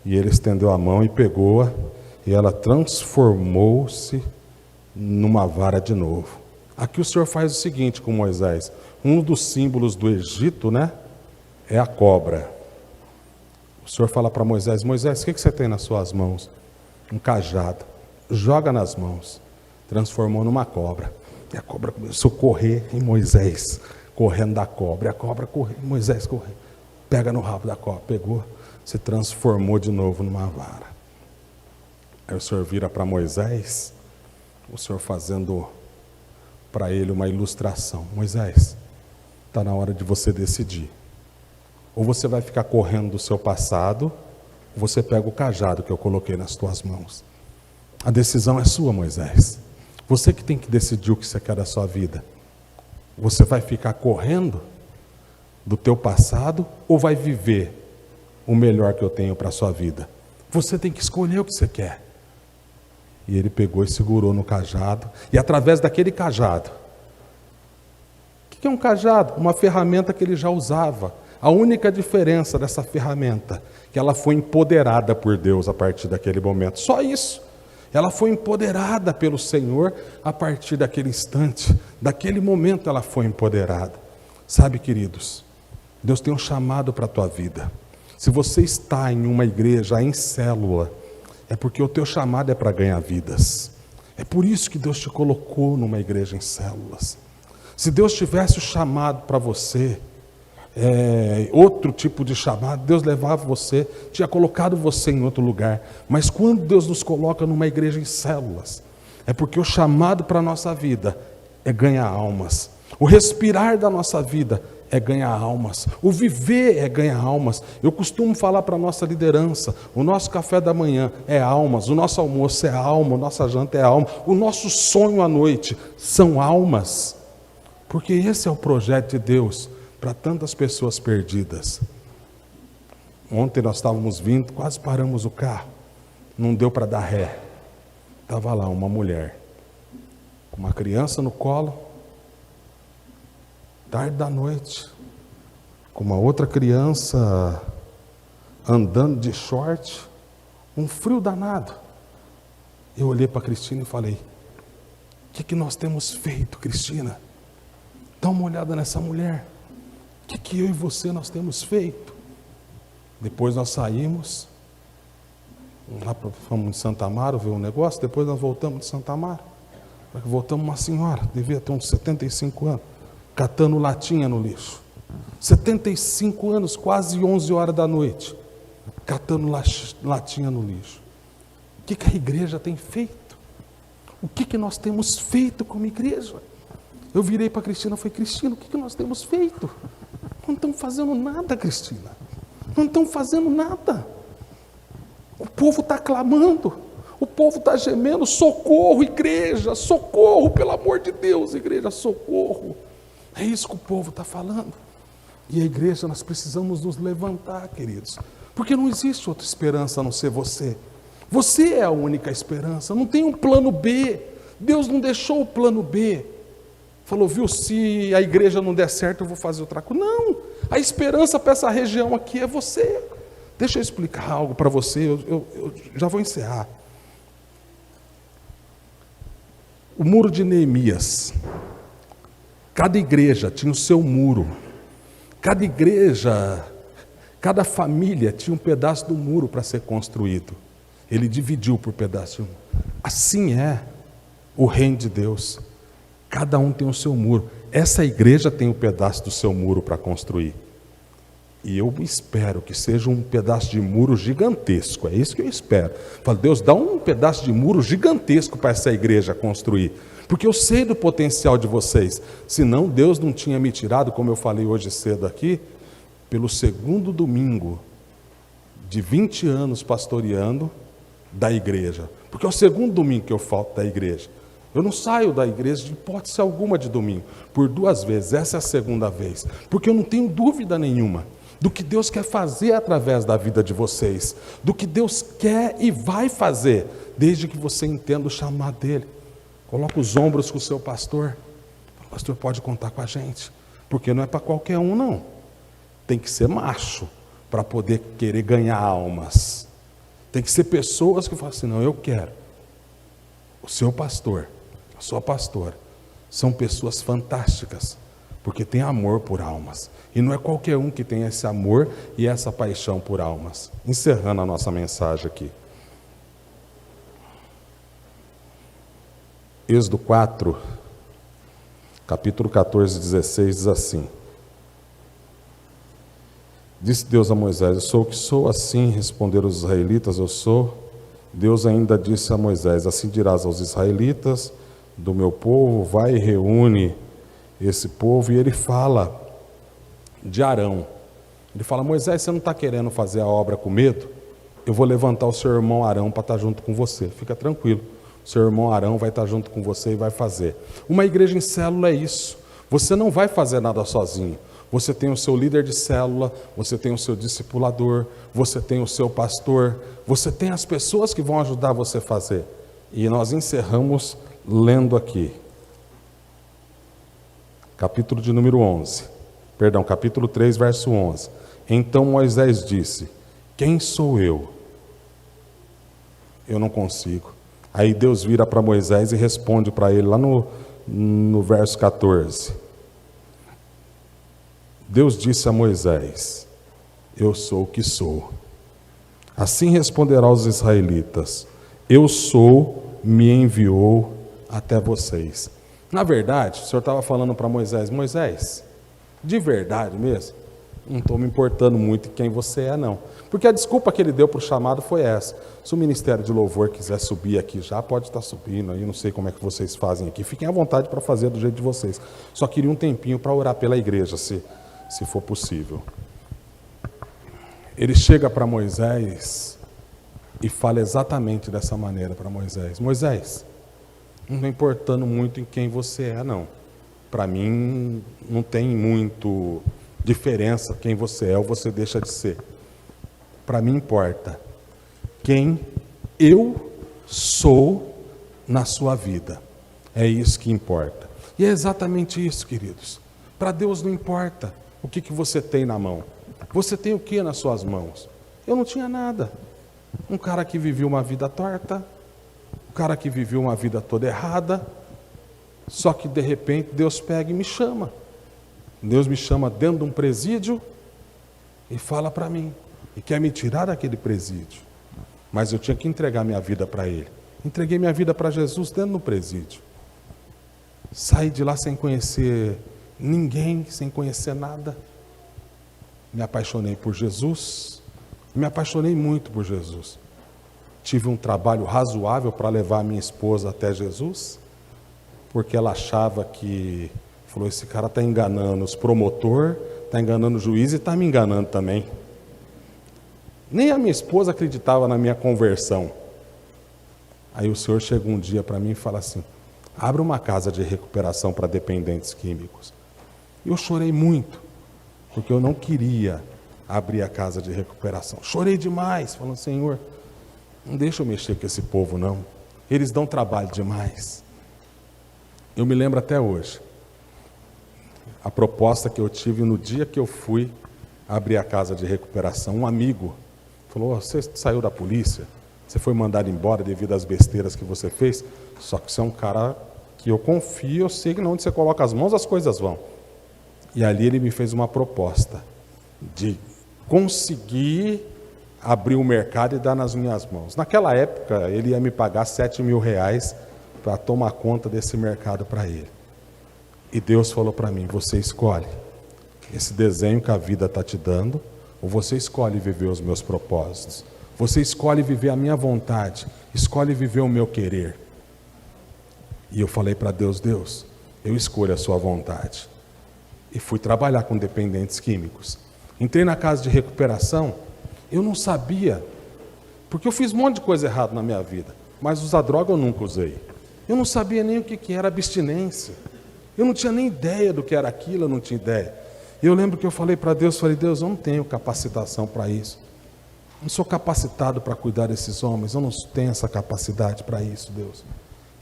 E ele estendeu a mão e pegou-a, e ela transformou-se numa vara de novo. Aqui o Senhor faz o seguinte com Moisés: um dos símbolos do Egito, é a cobra. O Senhor fala para Moisés: Moisés, o que você tem nas suas mãos? Um cajado. Joga nas mãos. Transformou numa cobra. E a cobra começou a correr em Moisés, correndo da cobra. E a cobra correu, Moisés correu. Pega no rabo da cobra. Pegou, se transformou de novo numa vara. Aí o Senhor vira para Moisés, o Senhor fazendo para ele uma ilustração: Moisés, está na hora de você decidir. Ou você vai ficar correndo do seu passado, ou você pega o cajado que eu coloquei nas tuas mãos. A decisão é sua, Moisés. Você que tem que decidir o que você quer da sua vida. Você vai ficar correndo do teu passado ou vai viver o melhor que eu tenho para a sua vida? Você tem que escolher o que você quer. E ele pegou e segurou no cajado, e através daquele cajado, o que é um cajado? Uma ferramenta que ele já usava. A única diferença dessa ferramenta, que ela foi empoderada por Deus a partir daquele momento. Só isso. Ela foi empoderada pelo Senhor a partir daquele instante. Daquele momento ela foi empoderada. Sabe, queridos, Deus tem um chamado para a tua vida. Se você está em uma igreja, em célula, é porque o teu chamado é para ganhar vidas. É por isso que Deus te colocou numa igreja em células. Se Deus tivesse o chamado para você outro tipo de chamado, Deus levava você, tinha colocado você em outro lugar. Mas quando Deus nos coloca numa igreja em células, é porque o chamado para a nossa vida é ganhar almas. O respirar da nossa vida é ganhar almas. O viver é ganhar almas. Eu costumo falar para a nossa liderança, o nosso café da manhã é almas, o nosso almoço é alma, a nossa janta é alma, o nosso sonho à noite são almas. Porque esse é o projeto de Deus para tantas pessoas perdidas. Ontem nós estávamos vindo, quase paramos o carro, não deu para dar ré. Estava lá uma mulher, com uma criança no colo, tarde da noite, com uma outra criança andando de short, um frio danado. Eu olhei para a Cristina e falei: o que nós temos feito, Cristina? Dá uma olhada nessa mulher. O que eu e você nós temos feito? Depois nós saímos, fomos em Santa Amaro ver um negócio, depois nós voltamos de Santa Amaro. Voltamos uma senhora, devia ter uns 75 anos, catando latinha no lixo. 75 anos, quase 11 horas da noite, catando latinha no lixo. O que a igreja tem feito? O que nós temos feito como igreja? Eu virei para a Cristina e falei: Cristina, o que nós temos feito? Não estamos fazendo nada, Cristina. Não estamos fazendo nada. O povo está clamando, o povo está gemendo: socorro, igreja, socorro, pelo amor de Deus, igreja, socorro. É isso que o povo está falando. E a igreja, nós precisamos nos levantar, queridos, porque não existe outra esperança a não ser você. Você é a única esperança, não tem um plano B. Deus não deixou o plano B. Falou: viu, se a igreja não der certo, eu vou fazer outra coisa. Não, a esperança para essa região aqui é você. Deixa eu explicar algo para você, eu já vou encerrar. O muro de Neemias, cada igreja tinha o seu muro, cada igreja, cada família tinha um pedaço do muro para ser construído. Ele dividiu por pedaço. Assim é o reino de Deus. Cada um tem o seu muro. Essa igreja tem um pedaço do seu muro para construir. E eu espero que seja um pedaço de muro gigantesco. É isso que eu espero. Falo: Deus, dá um pedaço de muro gigantesco para essa igreja construir. Porque eu sei do potencial de vocês. Senão Deus não tinha me tirado, como eu falei hoje cedo aqui, pelo segundo domingo de 20 anos pastoreando da igreja. Porque é o segundo domingo que eu falto da igreja. Eu não saio da igreja de hipótese alguma de domingo, por 2 vezes, essa é a segunda vez, porque eu não tenho dúvida nenhuma do que Deus quer fazer através da vida de vocês, do que Deus quer e vai fazer, desde que você entenda o chamado dele. Coloca os ombros com o seu pastor: o pastor pode contar com a gente, porque não é para qualquer um não, tem que ser macho, para poder querer ganhar almas, tem que ser pessoas que falam assim: não, eu quero. O seu pastor, a sua pastora, são pessoas fantásticas, porque tem amor por almas, e não é qualquer um que tem esse amor e essa paixão por almas. Encerrando a nossa mensagem aqui, Êxodo 4, capítulo 14, 16, diz assim: disse Deus a Moisés: eu sou o que sou. Assim responderam os israelitas: eu sou. Deus ainda disse a Moisés: assim dirás aos israelitas do meu povo: vai e reúne esse povo. E ele fala de Arão. Ele fala: Moisés, você não está querendo fazer a obra com medo? Eu vou levantar o seu irmão Arão para estar junto com você. Fica tranquilo, o seu irmão Arão vai estar junto com você e vai fazer. Uma igreja em célula é isso. Você não vai fazer nada sozinho. Você tem o seu líder de célula, você tem o seu discipulador, você tem o seu pastor, você tem as pessoas que vão ajudar você a fazer. E nós encerramos lendo aqui, capítulo de número 11, capítulo 3, verso 11. Então Moisés disse: quem sou eu? Eu não consigo. Aí Deus vira para Moisés e responde para ele lá no verso 14. Deus disse a Moisés: eu sou o que sou. Assim responderá aos israelitas: eu sou, me enviou até vocês. Na verdade, o Senhor estava falando para Moisés: Moisés, de verdade mesmo, Não estou me importando muito em quem você é, não. Porque a desculpa que ele deu para o chamado foi essa. Se o Ministério de Louvor quiser subir aqui já, pode estar subindo. Aí não sei como é que vocês fazem aqui. Fiquem à vontade para fazer do jeito de vocês. Só queria um tempinho para orar pela igreja, se for possível. Ele chega para Moisés e fala exatamente dessa maneira para Moisés. Moisés, não estou importando muito em quem você é, não. Para mim, não tem muito diferença quem você é ou você deixa de ser. Para mim importa quem eu sou na sua vida. É isso que importa. E é exatamente isso, queridos. Para Deus não importa o que você tem na mão. Você tem o que nas suas mãos? Eu não tinha nada. Um cara que viveu uma vida torta, um cara que viveu uma vida toda errada, só que de repente Deus pega e me chama. Deus me chama dentro de um presídio e fala para mim, e quer me tirar daquele presídio. Mas eu tinha que entregar minha vida para Ele. Entreguei minha vida para Jesus dentro do presídio. Saí de lá sem conhecer ninguém, sem conhecer nada. Me apaixonei por Jesus, me apaixonei muito por Jesus. Tive um trabalho razoável para levar a minha esposa até Jesus, porque ela achava que, falou, esse cara está enganando os promotores, está enganando o juiz e está me enganando também. Nem a minha esposa acreditava na minha conversão. Aí o Senhor chega um dia para mim e fala assim, abre uma casa de recuperação para dependentes químicos. E eu chorei muito, porque eu não queria abrir a casa de recuperação. Chorei demais, falando, Senhor, não deixa eu mexer com esse povo não, eles dão trabalho demais. Eu me lembro até hoje, a proposta que eu tive no dia que eu fui abrir a casa de recuperação, um amigo falou, você saiu da polícia, você foi mandado embora devido às besteiras que você fez, só que você é um cara que eu confio, eu sei que onde você coloca as mãos as coisas vão. E ali ele me fez uma proposta de conseguir abrir o mercado e dar nas minhas mãos. Naquela época ele ia me pagar R$7.000 para tomar conta desse mercado para ele. E Deus falou para mim, você escolhe esse desenho que a vida está te dando, ou você escolhe viver os meus propósitos. Você escolhe viver a minha vontade, escolhe viver o meu querer. E eu falei para Deus, Deus, eu escolho a sua vontade. E fui trabalhar com dependentes químicos. Entrei na casa de recuperação, eu não sabia, porque eu fiz um monte de coisa errada na minha vida, mas usar droga eu nunca usei. Eu não sabia nem o que era abstinência. Eu não tinha nem ideia do que era aquilo, eu não tinha ideia. Eu lembro que eu falei para Deus, Deus, eu não tenho capacitação para isso. Não sou capacitado para cuidar desses homens, eu não tenho essa capacidade para isso, Deus.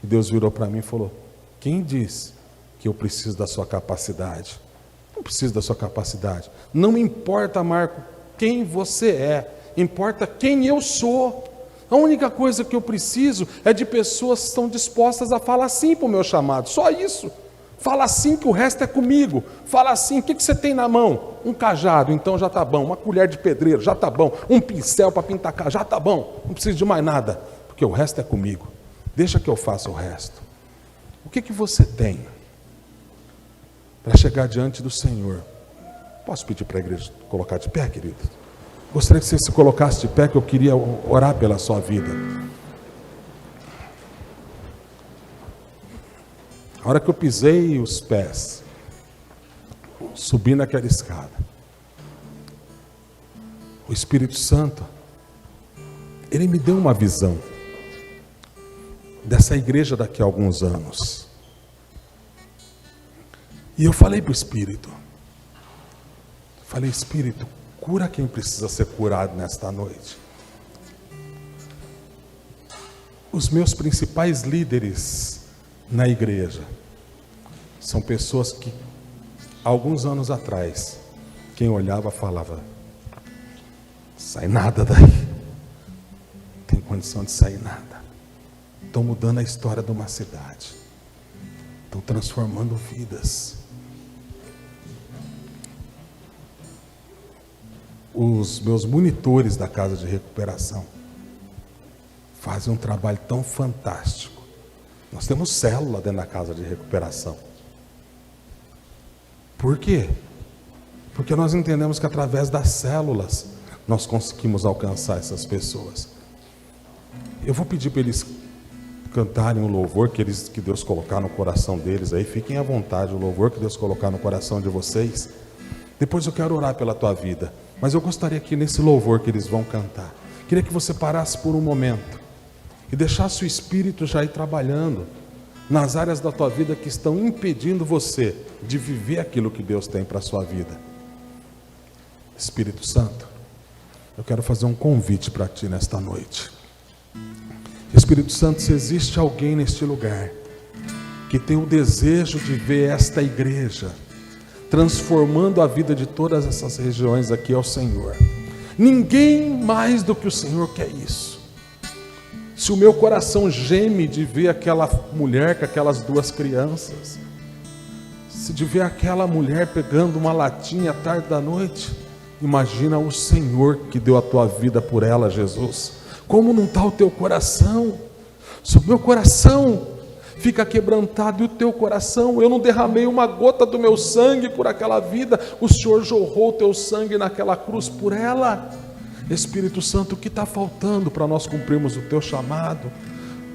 E Deus virou para mim e falou, quem diz que eu preciso da sua capacidade? Não preciso da sua capacidade. Não me importa, Marco, quem você é, importa quem eu sou. A única coisa que eu preciso é de pessoas que estão dispostas a falar sim para o meu chamado, só isso. Fala assim que o resto é comigo. Fala assim, o que você tem na mão? Um cajado, então já está bom. Uma colher de pedreiro, já está bom. Um pincel para pintar casa, já está bom. Não preciso de mais nada, porque o resto é comigo. Deixa que eu faça o resto. O que você tem para chegar diante do Senhor? Posso pedir para a igreja colocar de pé, querido? Gostaria que você se colocasse de pé, que eu queria orar pela sua vida. A hora que eu pisei os pés, subi naquela escada, o Espírito Santo, ele me deu uma visão dessa igreja daqui a alguns anos. E eu falei para o Espírito, Espírito, cura quem precisa ser curado nesta noite. Os meus principais líderes na igreja são pessoas que, alguns anos atrás, quem olhava falava, sai nada daí, não tem condição de sair nada. Estão mudando a história de uma cidade, estão transformando vidas. Os meus monitores da casa de recuperação fazem um trabalho tão fantástico. Nós temos célula dentro da casa de recuperação. Por quê? Porque nós entendemos que através das células nós conseguimos alcançar essas pessoas. Eu vou pedir para eles cantarem um louvor que Deus colocar no coração deles aí. Fiquem à vontade, o louvor que Deus colocar no coração de vocês. Depois eu quero orar pela tua vida, mas eu gostaria que nesse louvor que eles vão cantar, queria que você parasse por um momento e deixasse o Espírito já ir trabalhando nas áreas da tua vida que estão impedindo você de viver aquilo que Deus tem para a sua vida. Espírito Santo, eu quero fazer um convite para ti nesta noite. Espírito Santo, se existe alguém neste lugar que tem o desejo de ver esta igreja transformando a vida de todas essas regiões aqui ao Senhor, ninguém mais do que o Senhor quer isso. Se o meu coração geme de ver aquela mulher com aquelas duas crianças, se de ver aquela mulher pegando uma latinha à tarde da noite, imagina o Senhor que deu a tua vida por ela, Jesus. Como não está o teu coração? Se o meu coração fica quebrantado e o teu coração, eu não derramei uma gota do meu sangue por aquela vida, o Senhor jorrou o teu sangue naquela cruz por ela. Espírito Santo, o que está faltando para nós cumprirmos o teu chamado?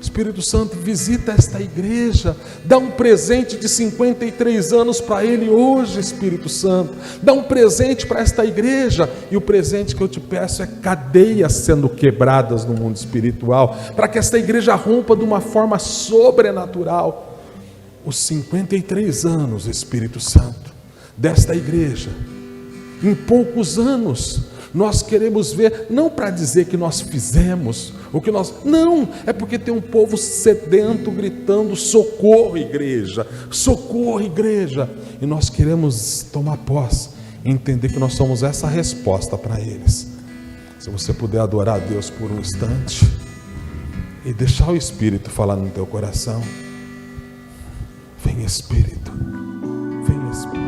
Espírito Santo, visita esta igreja, dá um presente de 53 anos para ele hoje, Espírito Santo, dá um presente para esta igreja, e o presente que eu te peço é cadeias sendo quebradas no mundo espiritual, para que esta igreja rompa de uma forma sobrenatural. Os 53 anos, Espírito Santo, desta igreja, em poucos anos, nós queremos ver, não para dizer que nós fizemos, o que nós, não, é porque tem um povo sedento gritando, socorro igreja, e nós queremos tomar posse, entender que nós somos essa resposta para eles. Se você puder adorar a Deus por um instante, e deixar o Espírito falar no teu coração, vem Espírito, vem Espírito.